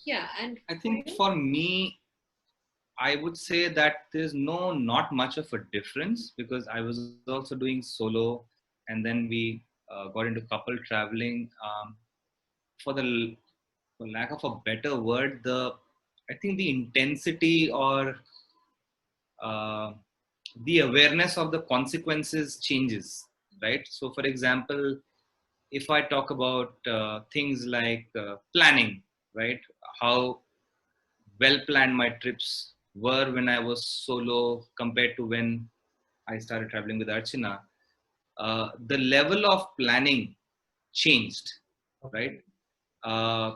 yeah, and I think for me, I would say that there's not much of a difference, because I was also doing solo, and then we got into couple traveling. For the for lack of a better word, I think the intensity or uh, the awareness of the consequences changes, right? So, for example, if I talk about things like planning, right? How well planned my trips were when I was solo compared to when I started traveling with Archana, the level of planning changed, right? Uh,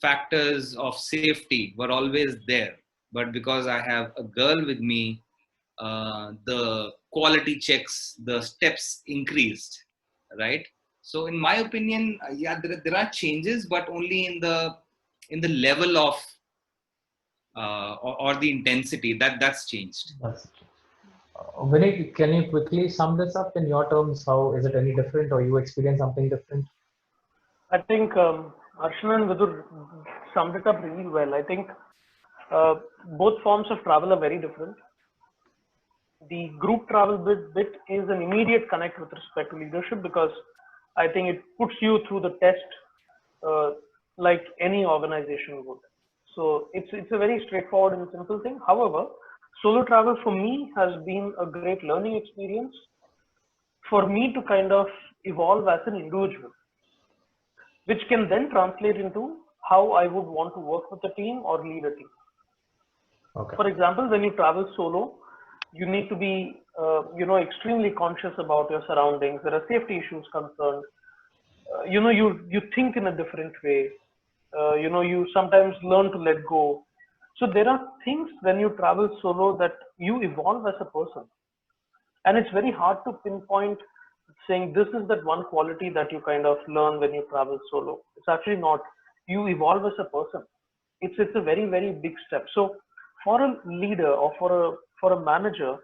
Factors of safety were always there, but because I have a girl with me, the quality checks, the steps increased, right? So, in my opinion, yeah, there are changes, but only in the level of or the intensity that's changed. That's Vineet, can you quickly sum this up in your terms? How is it any different, or you experience something different? I think Archana and Vidur summed it up really well. I think both forms of travel are very different. The group travel bit is an immediate connect with respect to leadership, because I think it puts you through the test uh, like any organization would. So it's a very straightforward and simple thing. However, solo travel for me has been a great learning experience for me to kind of evolve as an individual, which can then translate into how I would want to work with a team or lead a team. Okay. For example, when you travel solo, you need to be, extremely conscious about your surroundings. There are safety issues concerned. You think in a different way. You sometimes learn to let go. So there are things when you travel solo that you evolve as a person, and it's very hard to pinpoint saying this is that one quality that you kind of learn when you travel solo. It's actually not. You evolve as a person. It's a very very big step. So for a leader or for a manager,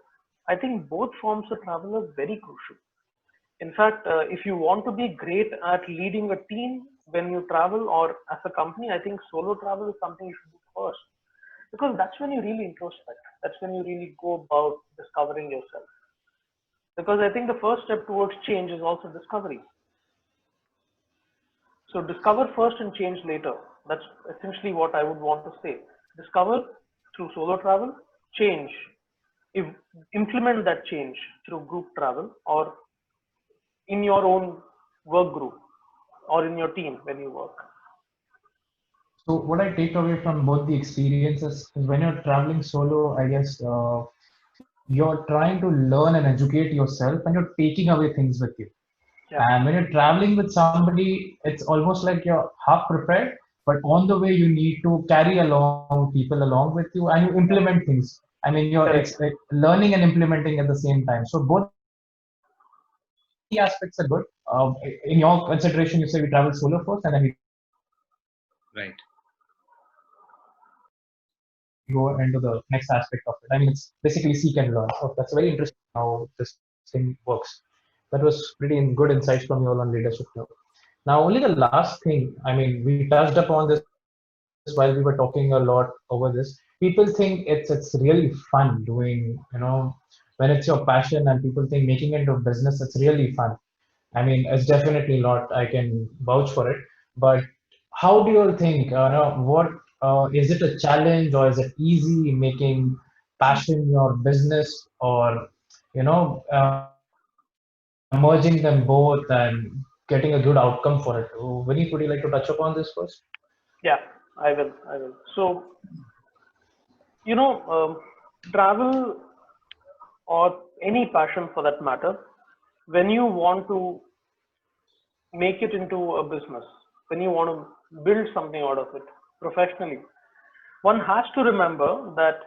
I think both forms of travel are very crucial. In fact, if you want to be great at leading a team when you travel or as a company, I think solo travel is something you should do first, because that's when you really introspect. That's when you really go about discovering yourself. Because I think the first step towards change is also discovery. So discover first and change later. That's essentially what I would want to say. Discover through solo travel, change if, implement that change through group travel or in your own work group or in your team when you work? So what I take away from both the experiences is when you're traveling solo, I guess you're trying to learn and educate yourself, and you're taking away things with you. Yeah, And when you're traveling with somebody, it's almost like you're half prepared, but on the way you need to carry along people along with you, and you yeah, implement things. I mean, you're correct. learning and implementing at the same time. So both the aspects are good. In your consideration, you say we travel solo first, and then we travel with friends, and then we go into the next aspect of Right. it. I mean, it's basically seek and learn. So that's very interesting how this thing works. That was pretty in good insights from you all on leadership now. Now, only the last thing. I mean, we touched upon this while we were talking a lot over this. People think it's really fun doing, when it's your passion, and people think making it into business, it's really fun. I mean, it's definitely not. I can vouch for it. But how do you all think? What is it a challenge, or is it easy making passion your business, or merging them both and getting a good outcome for it? Vineet, would you like to touch upon this first? Yeah, I will. I will. So, you know, travel or any passion for that matter, when you want to make it into a business, when you want to build something out of it professionally, one has to remember that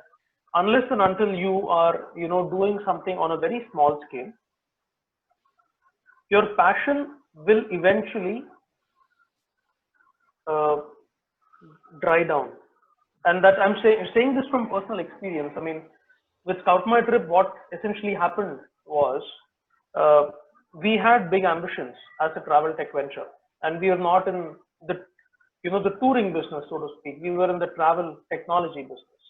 unless and until you are, doing something on a very small scale, your passion will eventually uh, dry down. And that I'm saying this from personal experience. I mean, with Scout My Trip, what essentially happened was uh, we had big ambitions as a travel tech venture, and we are not in the the touring business, so to speak. We were in the travel technology business.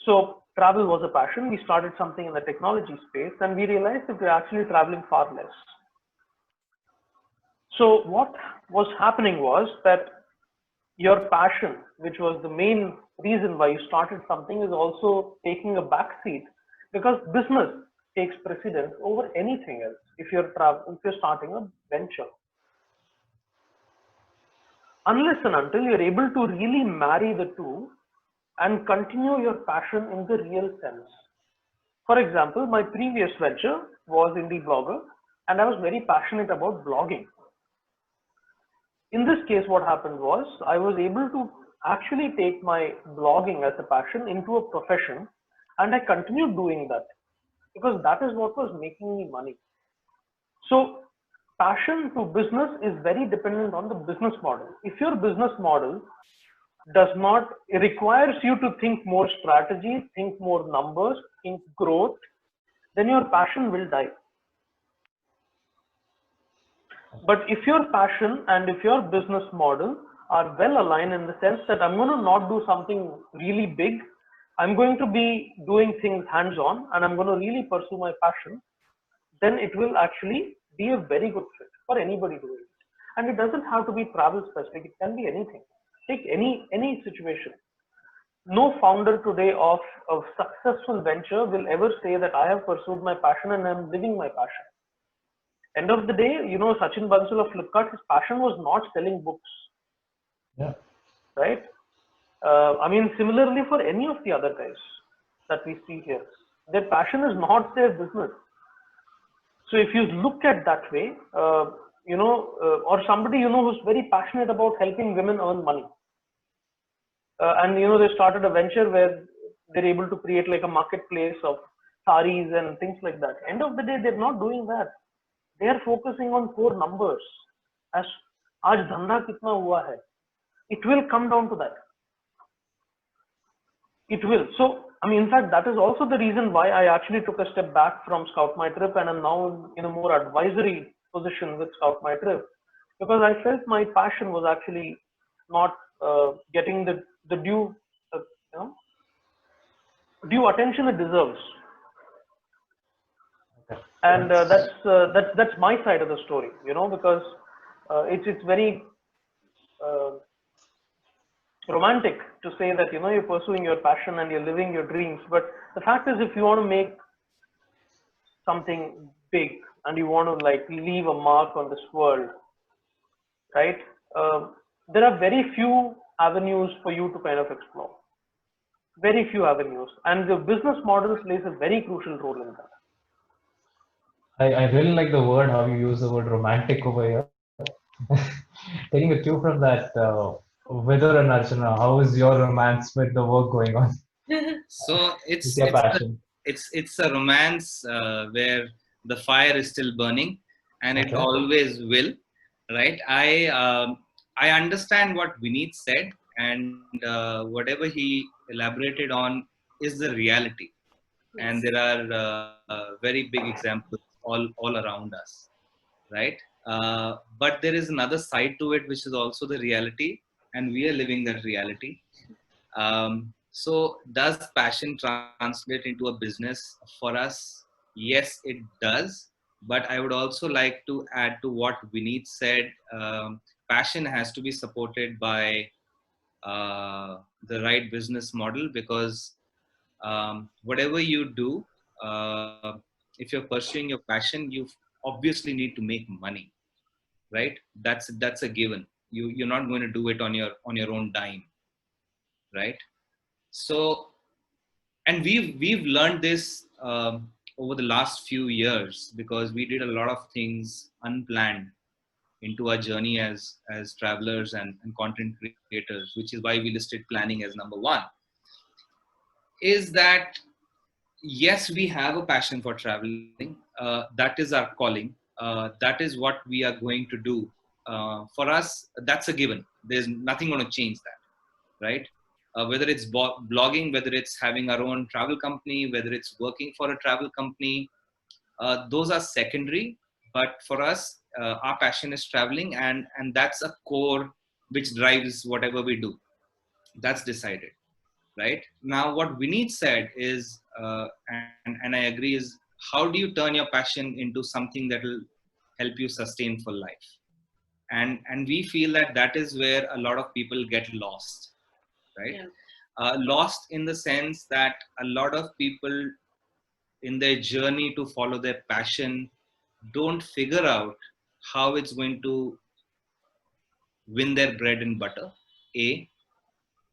So travel was a passion. We started something in the technology space, and we realized that we're actually traveling far less. So what was happening was that your passion, which was the main reason why you started something, is also taking a back seat because business takes precedence over anything else. If you're starting a venture, unless and until you're able to really marry the two and continue your passion in the real sense. For example, my previous venture was indie blogger, and I was very passionate about blogging. In this case, what happened was I was able to actually take my blogging as a passion into a profession, and I continued doing that because that is what was making me money. So passion to business is very dependent on the business model. If your business model does not, it requires you to think more strategy, think more numbers, think growth, then your passion will die. But if your passion and if your business model are well aligned in the sense that I'm going to not do something really big, I'm going to be doing things hands on, and I'm going to really pursue my passion, then it will actually be a very good fit for anybody doing it. And it doesn't have to be travel specific, it can be anything. Take any situation. No founder today of a successful venture will ever say that I have pursued my passion and I'm living my passion. End of the day, Sachin Bansal of Flipkart, his passion was not selling books, Yeah. right? I mean, similarly for any of the other guys that we see here, their passion is not their business. So if you look at that way, or somebody who's very passionate about helping women earn money, and they started a venture where they're able to create like a marketplace of saris and things like that. End of the day, they're not doing that. They are focusing on core numbers. As आज धंधा कितना हुआ है, it will come down to that. It will. So, I mean, in fact, that is also the reason why I actually took a step back from Scout My Trip, and I'm now in a more advisory position with Scout My Trip, because I felt my passion was actually not getting the due due attention it deserves. Okay. And that's my side of the story, because it's very romantic to say that, you know, you're pursuing your passion and you're living your dreams. But the fact is, if you want to make something big and you want to like leave a mark on this world, right? There are very few avenues for you to kind of explore. Very few avenues, and the business model plays a very crucial role in that. I really like the word, how you use the word romantic over here. Taking a cue from that, Vidur and Archana, how is your romance with the work going on? So With your passion? it's a romance where the fire is still burning, and it Okay. always will, right? I understand what Vineet said, and whatever he elaborated on is the reality, and there are very big examples all around us, right? But there is another side to it, which is also the reality, and we are living that reality. So does passion translate into a business for us? Yes, it does. But I would also like to add to what Vineet said. Passion has to be supported by the right business model, because whatever you do, if you're pursuing your passion, you obviously need to make money, right? That's a given. You're not going to do it on your own dime, right? So, and we've learned this over the last few years, because we did a lot of things unplanned into our journey as travelers and content creators, which is why we listed planning as number one. Is that yes, we have a passion for traveling. That is our calling. That is what we are going to do. For us, that's a given. There's nothing going to change that, right? Whether it's blogging, whether it's having our own travel company, whether it's working for a travel company, those are secondary. But for us, our passion is traveling, and that's a core which drives whatever we do. That's decided, right? Now, what Vineet said is, and I agree, is how do you turn your passion into something that will help you sustain for life? And we feel that that is where a lot of people get lost, right? Yeah. Lost in the sense that a lot of people in their journey to follow their passion don't figure out how it's going to win their bread and butter, A.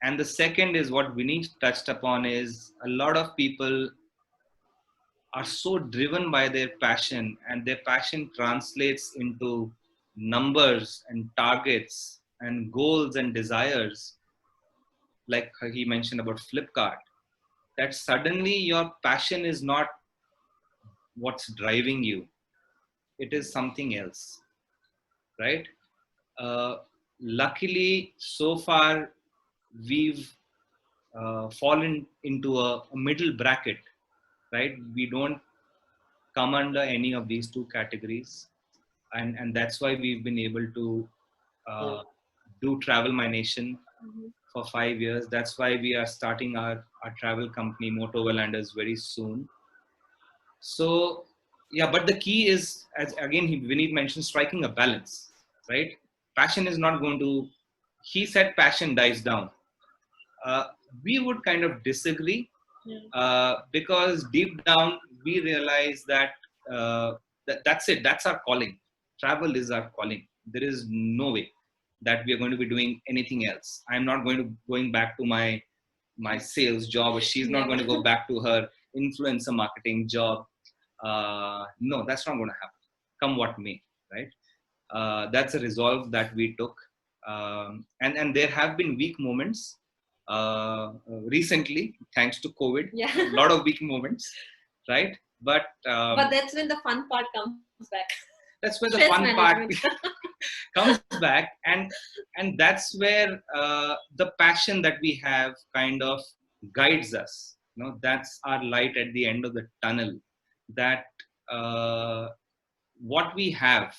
And the second is what Vineet touched upon, is a lot of people are so driven by their passion, and their passion translates into numbers and targets and goals and desires, like he mentioned about Flipkart, that suddenly your passion is not what's driving you, it is something else, right? uh, Luckily so far we've fallen into a middle bracket, right? We don't come under any of these two categories, and that's why we've been able to uh, do Travel My Nation for 5 years. That's why we are starting our travel company Motoverlanders very soon. So yeah, but the key is, as again Vineet mentioned, striking a balance, right? Passion is not going to, he said passion dies down. uh, we would kind of disagree, because deep down we realize that, that's it, that's our calling. Travel is our calling. There is no way that we are going to be doing anything else. I'm not going back to my sales job, or she's not going to go back to her influencer marketing job. No, that's not going to happen, come what may, right? That's a resolve that we took. And there have been weak moments recently, thanks to COVID. Yeah. A lot of weak moments, right? But that's when the fun part comes back. That's where the Stress fun part management. comes back, and that's where the passion that we have kind of guides us. That's our light at the end of the tunnel. That what we have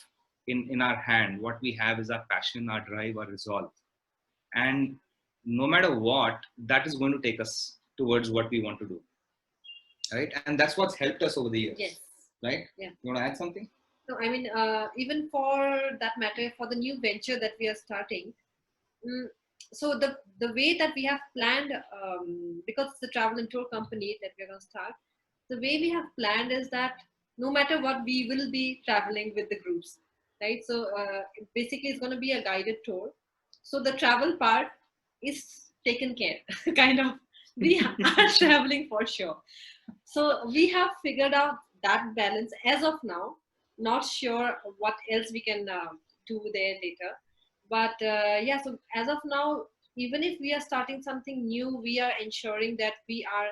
in our hand, what we have is our passion, our drive, our resolve, and no matter what, that is going to take us towards what we want to do, right? And that's what's helped us over the years. Yes. Right? Yeah. You want to add something? No, I mean, even for that matter, for the new venture that we are starting, so the way that we have planned, because it's a travel and tour company that we're going to start, the way we have planned is that no matter what, we will be traveling with the groups, right? So basically, it's going to be a guided tour. So the travel part is taken care, kind of. We are traveling for sure. So we have figured out that balance as of now. Not sure what else we can do there later, but yeah. So as of now, even if we are starting something new, we are ensuring that we are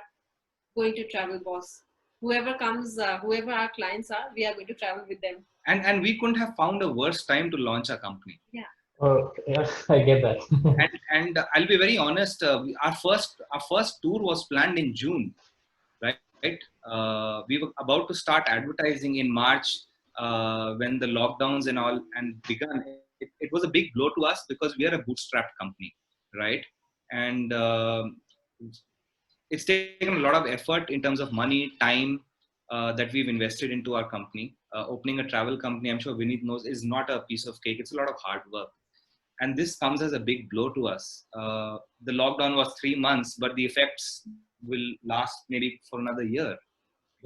going to travel, boss. Whoever comes, whoever our clients are, we are going to travel with them. And we couldn't have found a worse time to launch a company. Yeah. Yeah, I get that. And I'll be very honest. Our first tour was planned in June, right? We were about to start advertising in March when the lockdowns and all and began. It was a big blow to us because we are a bootstrapped company, right? And it's taken a lot of effort in terms of money, time that we've invested into our company. Opening a travel company, I'm sure Vineet knows, is not a piece of cake. It's a lot of hard work. And this comes as a big blow to us. The lockdown was 3 months, but the effects will last maybe for another year,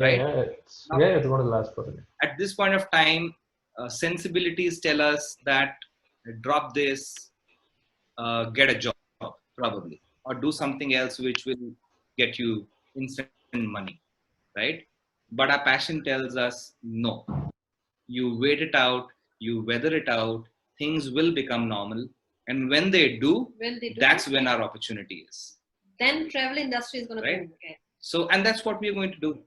right? It's going to last for a minute. At this point of time, sensibilities tell us that drop this, get a job probably, or do something else which will get you instant money, right? But our passion tells us no. You wait it out, you weather it out, things will become normal. And when they do, that's when our opportunity is. Then travel industry is going to boom again. So, and that's what we're going to do.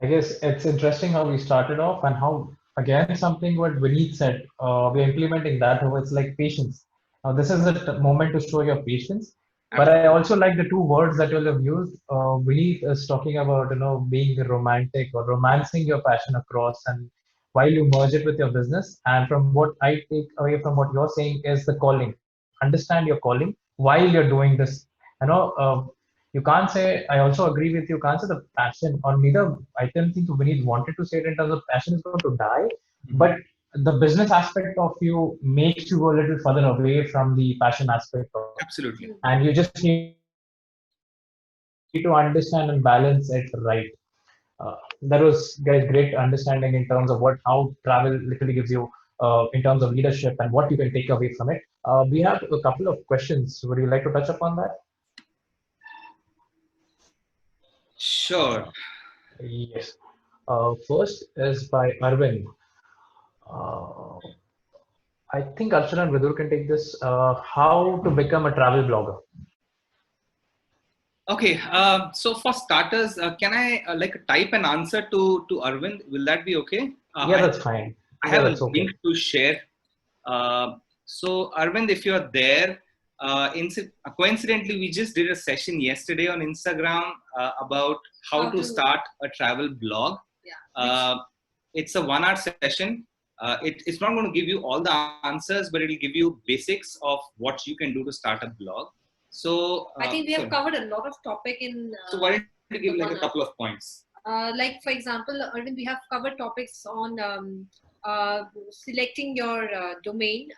I guess it's interesting how we started off and how, again, something what Vineet said, we're implementing that. It's like patience. Now, this is a moment to show your patience. But I also like the two words that you'll have used. Vineet is talking about, being romantic or romancing your passion across, and while you merge it with your business. And from what I take away from what you're saying is the calling. Understand your calling while you're doing this. You can't say, I also agree with you, can't say the passion, or neither, I don't think Vineet wanted to say it in terms of passion is going to die, but the business aspect of you makes you go a little further away from the passion aspect of it. Absolutely. And you just need to understand and balance it right. That was, guys, great understanding in terms of how travel literally gives you in terms of leadership and what you can take away from it. We have a couple of questions. Would you like to touch upon that? Sure. Yes. First is by Arvind. I think Archana Vidur can take this. How to become a travel blogger? Okay. So for starters, can I type an answer to Arvind? Will that be okay? Yeah, that's fine. I have a link to share. So Arvind, if you're there, coincidentally, we just did a session yesterday on Instagram about how to start a travel blog. Yeah. It's a 1 hour session. It's not going to give you all the answers, but it'll give you basics of what you can do to start a blog. So I think we have covered a lot of topic in. So why don't you give like a couple of points? Like for example, Arvind, we have covered topics on selecting your domain,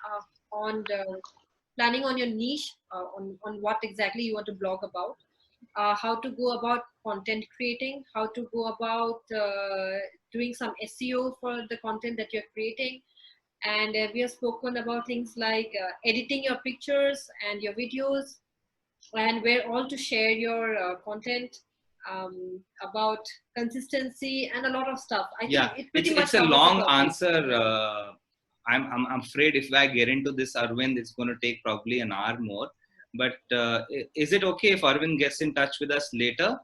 on planning on your niche, on what exactly you want to blog about, how to go about content creating, how to go about doing some SEO for the content that you're creating. And we have spoken about things like editing your pictures and your videos, and where all to share your content, about consistency and a lot of stuff. I think it's a long answer. I'm afraid if I get into this, Arvind, it's going to take probably an hour more. But is it okay if Arvind gets in touch with us later?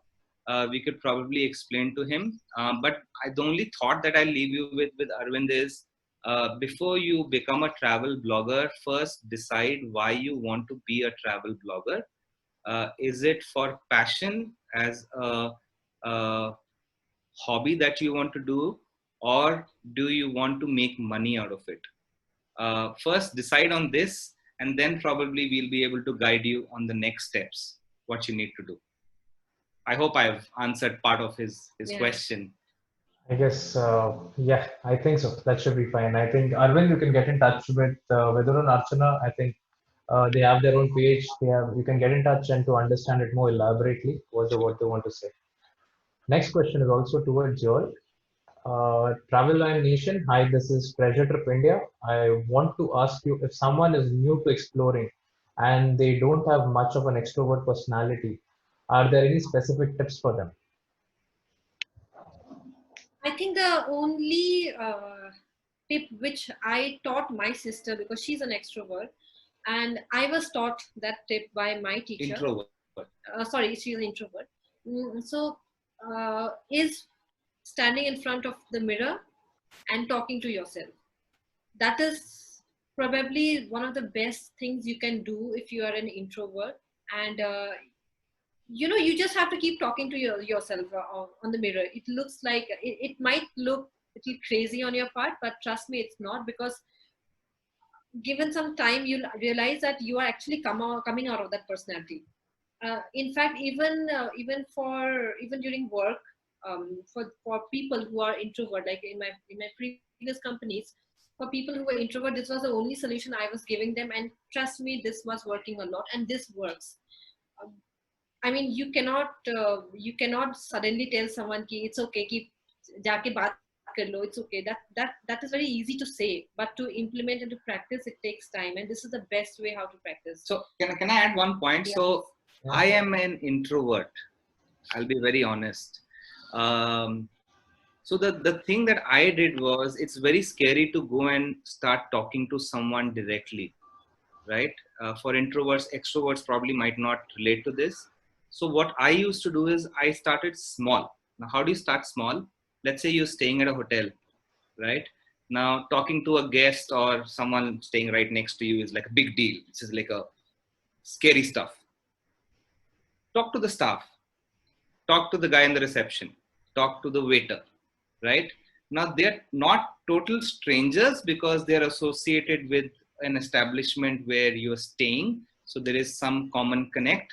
We could probably explain to him. But the only thought that I'll leave you with Arvind is, before you become a travel blogger, first decide why you want to be a travel blogger. Is it for passion as a hobby that you want to do, or do you want to make money out of it? First decide on this, and then probably we'll be able to guide you on the next steps, what you need to do. I hope I've answered part of his question. I guess, yeah, I think so. That should be fine. I think, Arvind, you can get in touch with Vidur and Archana. I think They have their own page. You can get in touch and to understand it more elaborately what they want to say. Next question is also towards Joel. Travel and Nation. Hi, this is Treasure Trip India. I want to ask you, if someone is new to exploring and they don't have much of an extrovert personality, are there any specific tips for them? I think the only tip which I taught my sister, because she's an extrovert, and I was taught that tip by my teacher. Introvert. Sorry, she's an introvert. Is standing in front of the mirror and talking to yourself. That is probably one of the best things you can do if you are an introvert. And you just have to keep talking to yourself on the mirror. It looks like it might look a little crazy on your part, but trust me, it's not, because given some time, you'll realize that you are actually coming out of that personality. In fact, even during work, for people who are introvert, like in my previous companies, for people who were introvert, this was the only solution I was giving them, and trust me, this was working a lot, and this works. I mean, you cannot suddenly tell someone ki it's okay, keep jaake baat kar lo, it's okay. That is very easy to say, but to implement and to practice, it takes time, and this is the best way how to practice. So can I add one point? Yeah. So I am an introvert. I'll be very honest. So the thing that I did was, it's very scary to go and start talking to someone directly, right? For introverts, extroverts probably might not relate to this. So what I used to do is I started small. Now, how do you start small? Let's say you're staying at a hotel, right? Now, talking to a guest or someone staying right next to you is like a big deal. This is like a scary stuff. Talk to the staff. Talk to the guy in the reception. Talk to the waiter, right? Now, they're not total strangers because they're associated with an establishment where you're staying. So there is some common connect,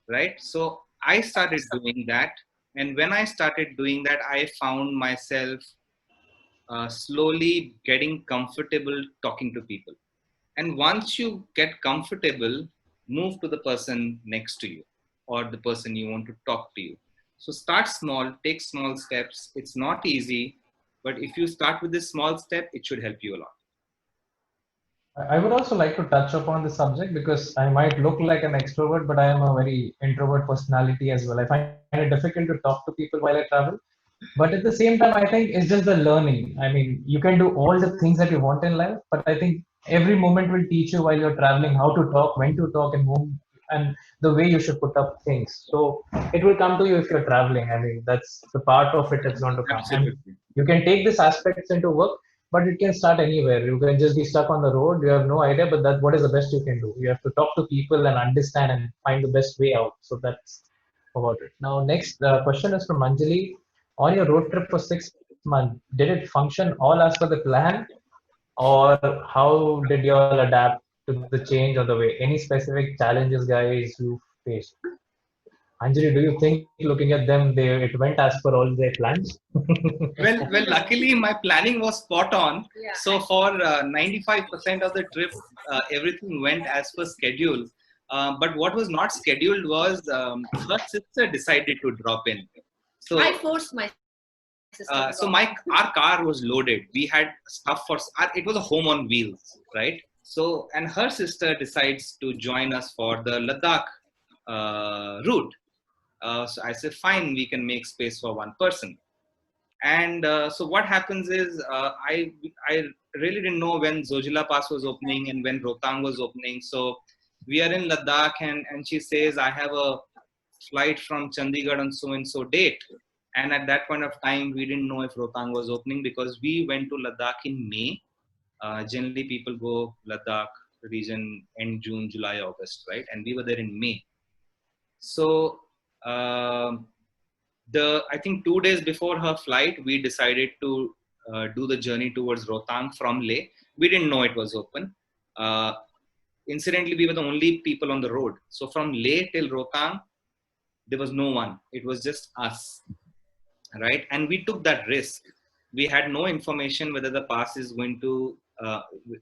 right? So I started doing that. And when I started doing that, I found myself slowly getting comfortable talking to people. And once you get comfortable, move to the person next to you or the person you want to talk to you. So start small, take small steps. It's not easy, but if you start with this small step, it should help you a lot. I would also like to touch upon the subject because I might look like an extrovert, but I am a very introvert personality as well. I find it difficult to talk to people while I travel. But at the same time, I think it's just the learning. I mean, you can do all the things that you want in life, but I think every moment will teach you while you're traveling how to talk, when to talk, and whom, and the way you should put up things. So it will come to you if you're traveling. I mean, that's the part of it that's going to come. And Absolutely. you can take these aspects into work, but it can start anywhere. You can just be stuck on the road. You have no idea, but that what is the best you can do. You have to talk to people and understand and find the best way out. So that's about it. Now, next question is from Anjali. On your road trip for 6 months, did it function all as per the plan, or how did you all adapt to the change on the way? Any specific challenges, guys, you faced? Anjali, do you think looking at them, it went as per all their plans? Well, luckily my planning was spot on. Yeah. So for 95% of the trip, everything went as per schedule. But what was not scheduled was her sister decided to drop in. So I forced my sister. so our car was loaded. We had stuff it was a home on wheels, right? So, and her sister decides to join us for the Ladakh route. So I said, fine, we can make space for one person. And so what happens is, I really didn't know when Zojila Pass was opening and when Rohtang was opening. So we are in Ladakh, and she says, I have a flight from Chandigarh on so and so date. And at that point of time, we didn't know if Rohtang was opening because we went to Ladakh in May. Generally, people go Ladakh region in June, July, August, right? And we were there in May. So I think 2 days before her flight, we decided to do the journey towards Rohtang from Leh. We didn't know it was open. Incidentally, we were the only people on the road. So from Leh till Rohtang, there was no one. It was just us, right? And we took that risk. We had no information whether the pass is going to,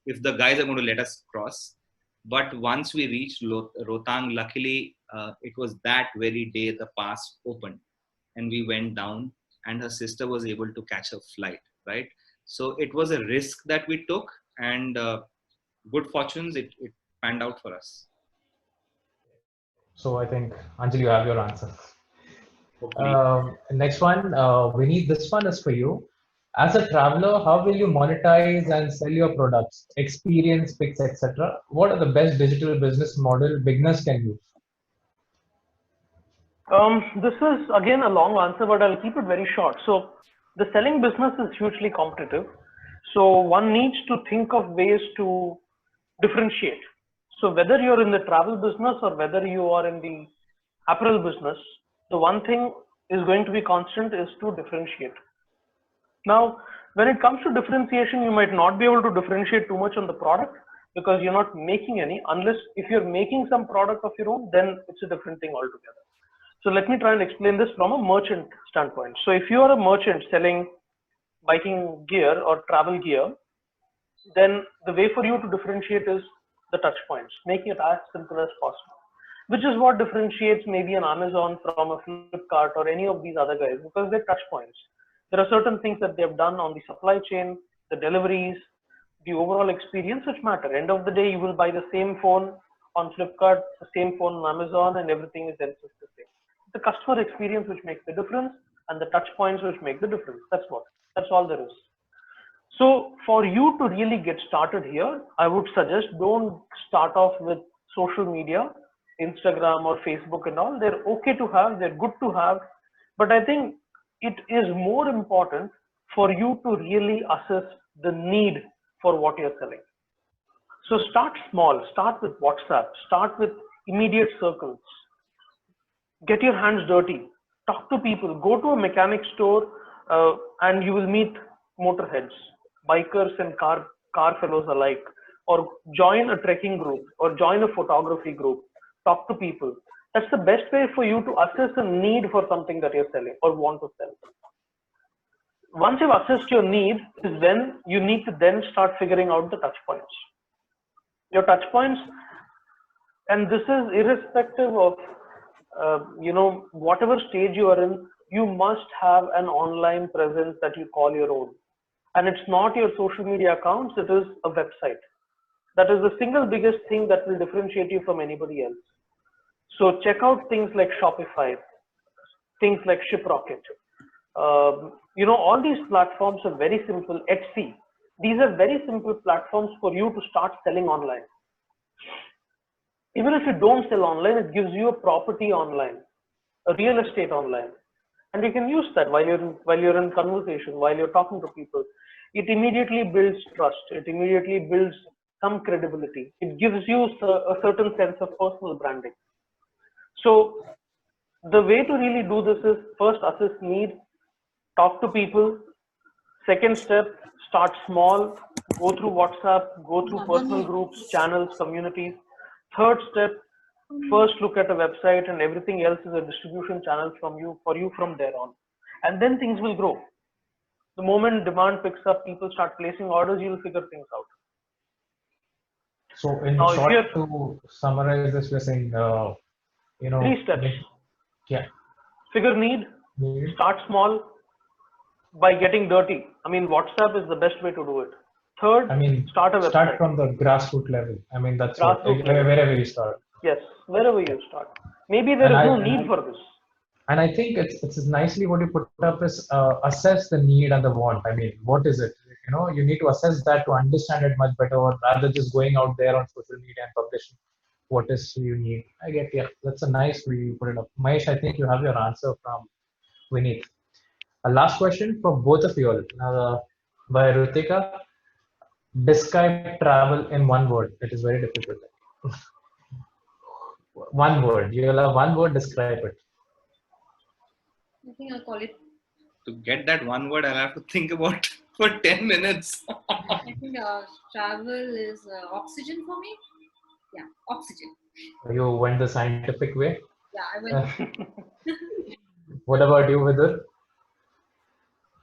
if the guys are going to let us cross. But once we reached Rohtang, luckily it was that very day the pass opened, and we went down, and her sister was able to catch a flight, right? So it was a risk that we took, and good fortunes, it panned out for us. So I think, Anjali, you have your answer. Hopefully. Next one, Vineet, this one is for you. As a traveler, how will you monetize and sell your products, experience picks, etc.? What are the best digital business model beginners can use? This is again a long answer, but I'll keep it very short. So the selling business is hugely competitive. So one needs to think of ways to differentiate. So whether you're in the travel business or whether you are in the apparel business, the one thing is going to be constant is to differentiate. Now, when it comes to differentiation, you might not be able to differentiate too much on the product because you're not making any, unless if you're making some product of your own, then it's a different thing altogether. So let me try and explain this from a merchant standpoint. So if you are a merchant selling biking gear or travel gear, then the way for you to differentiate is the touch points, making it as simple as possible, which is what differentiates maybe an Amazon from a Flipkart or any of these other guys, because they're touch points. There are certain things that they've done on the supply chain, the deliveries, the overall experience which matter. End of the day, you will buy the same phone on Flipkart, the same phone on Amazon, and everything is else is the same. The customer experience which makes the difference, and the touch points which make the difference. That's all there is. So for you to really get started here, I would suggest don't start off with social media, Instagram or Facebook and all. They're okay to have, they're good to have, but I think it is more important for you to really assess the need for what you're selling. So start small, start with WhatsApp, start with immediate circles. Get your hands dirty, talk to people, go to a mechanic store and you will meet motorheads, bikers and car fellows alike, or join a trekking group or join a photography group, talk to people. That's the best way for you to assess a need for something that you're selling or want to sell. Once you've assessed your need is when you need to then start figuring out the touch points. Your touch points, and this is irrespective of whatever stage you are in, you must have an online presence that you call your own. And it's not your social media accounts, it is a website. That is the single biggest thing that will differentiate you from anybody else. So check out things like Shopify, things like ShipRocket. All these platforms are very simple. Etsy. These are very simple platforms for you to start selling online. Even if you don't sell online, it gives you a property online, a real estate online. And you can use that while you're in conversation, while you're talking to people. It immediately builds trust. It immediately builds some credibility. It gives you a certain sense of personal branding. So the way to really do this is first assess need, talk to people. Second step, start small, go through WhatsApp, go through personal groups, channels, communities. Third step, first look at a website, and everything else is a distribution channel for you from there on. And then things will grow. The moment demand picks up, people start placing orders, you'll figure things out. So in short, to summarize this, we're saying, 3 steps. Yeah. Figure need, start small by getting dirty. I mean, WhatsApp is the best way to do it. Third, start a website. Start from the grassroots level. I mean, that's wherever you start. Yes, wherever you start. Maybe there is no need for this. And I think it's nicely what you put up is assess the need and the want. I mean, what is it? You need to assess that to understand it much better, rather just going out there on social media and publishing what is you need. I get, yeah, that's a nice way you put it up. Mahesh, I think you have your answer from Vineet. A last question for both of you all. By Rutika, describe travel in one word. It is very difficult. One word. You'll have one word, describe it. I think I'll call it. To get that one word, I'll have to think about for 10 minutes. I think travel is oxygen for me. Yeah, oxygen. You went the scientific way? Yeah, I went. What about you, Vidur?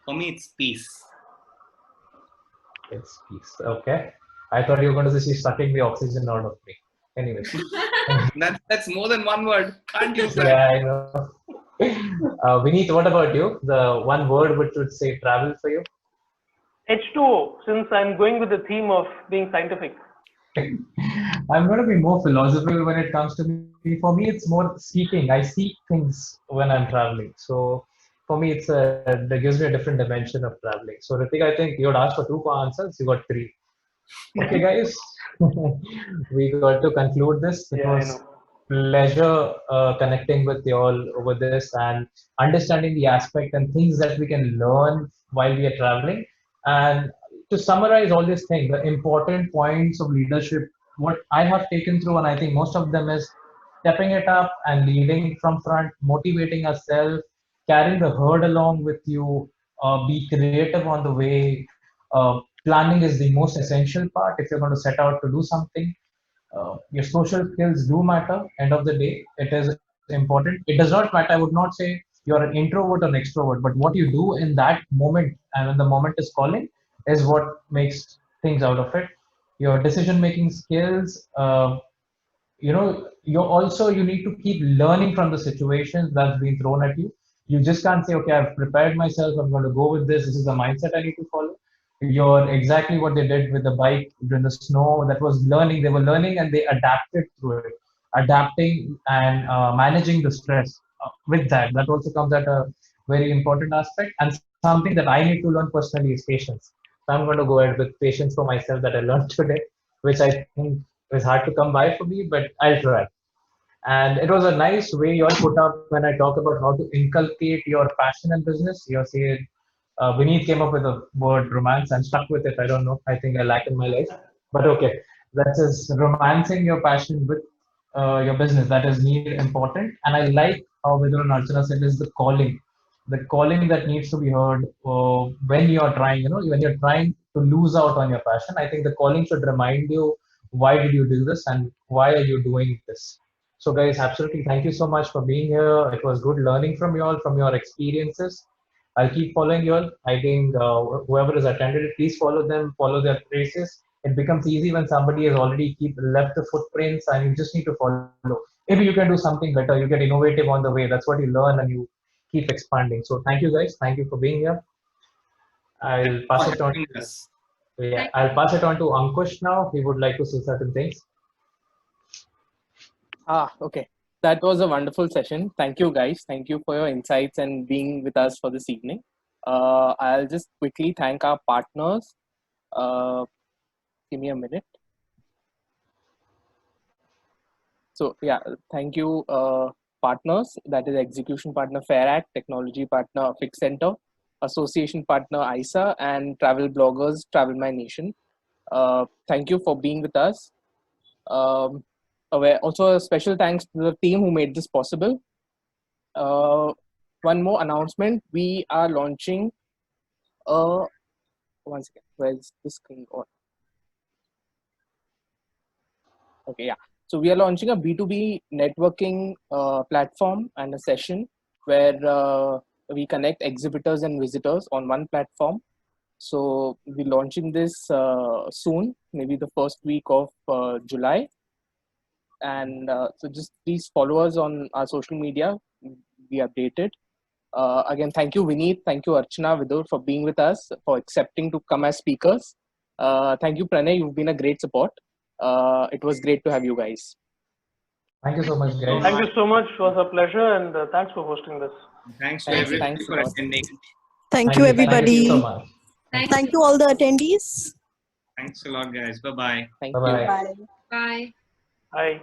For me, it's peace. It's peace. Okay. I thought you were going to say she's sucking the oxygen out of me. Anyways. That's more than one word. Can't use that. Yeah, I know. Vineet, what about you? The one word which would say travel for you? H2O, since I'm going with the theme of being scientific. I'm going to be more philosophical when it comes to me. For me, it's more seeking. I seek things when I'm traveling. So for me, that gives me a different dimension of traveling. So Ritik, I think you had asked for two answers. You got three. Okay, guys, we got to conclude this. It Yeah, I was know. pleasure connecting with you all over this and understanding the aspect and things that we can learn while we are traveling. And to summarize all these things, the important points of leadership, what I have taken through, and I think most of them is stepping it up and leading from front, motivating ourselves, carrying the herd along with you, be creative on the way. Planning is the most essential part if you're going to set out to do something. Your social skills do matter. End of the day, it is important. It does not matter. I would not say you're an introvert or an extrovert, but what you do in that moment and when the moment is calling is what makes things out of it. Your decision making skills, you need to keep learning from the situations that's been thrown at you just can't say, okay, I've prepared myself, I'm going to go with this is the mindset I need to follow. You're exactly what they did with the bike during the snow. That was learning. They were learning and they adapted through it, adapting and managing the stress. With that also comes at a very important aspect, and something that I need to learn personally is patience. So I'm going to go ahead with patience for myself that I learned today, which I think is hard to come by for me, but I'll try. And it was a nice way you all put up when I talk about how to inculcate your passion in business. You said Vineet came up with a word romance. I'm stuck with it. I don't know. I think I lack in my life. But okay, that is romancing your passion with your business. That is needed, important. And I like how Vidur and Archana said is the calling that needs to be heard when you're trying, when you're trying to lose out on your passion. I think the calling should remind you, why did you do this and why are you doing this? So guys, absolutely thank you so much for being here. It was good learning from you all, from your experiences. I'll keep following you all. I think whoever has attended it, please follow them, follow their traces. It becomes easy when somebody has already left the footprints and you just need to follow. Maybe you can do something better. You get innovative on the way. That's what you learn and you keep expanding. So thank you guys. Thank you for being here. Thank I'll you pass for it on. having us. Yeah, I'll pass it on to Ankush now. He would like to say certain things. Okay. That was a wonderful session. Thank you, guys. Thank you for your insights and being with us for this evening. I'll just quickly thank our partners. Give me a minute. So, yeah, thank you, partners. That is Execution Partner Fair Act, Technology Partner Fix Center, Association Partner ISA, and Travel Bloggers Travel My Nation. Thank you for being with us. Also, a special thanks to the team who made this possible. One more announcement: we are launching. One second, where's this thing on? Okay, yeah. So we are launching a B2B networking platform and a session where we connect exhibitors and visitors on one platform. So we're launching this soon, maybe the first week of July. And so just please follow us on our social media. Be updated. Again, thank you, Vineet. Thank you, Archana Vidur, for being with us, for accepting to come as speakers. Thank you, Pranay. You've been a great support. It was great to have you guys. Thank you so much, guys. Thank you so much. It was a pleasure, and thanks for hosting this. Thanks to everybody Thanks for attending. Thank you, everybody. Thank you so much. Thank you, all the attendees. Thanks a lot, guys. Bye-bye. Thank Bye-bye. you. Bye. Bye. Bye.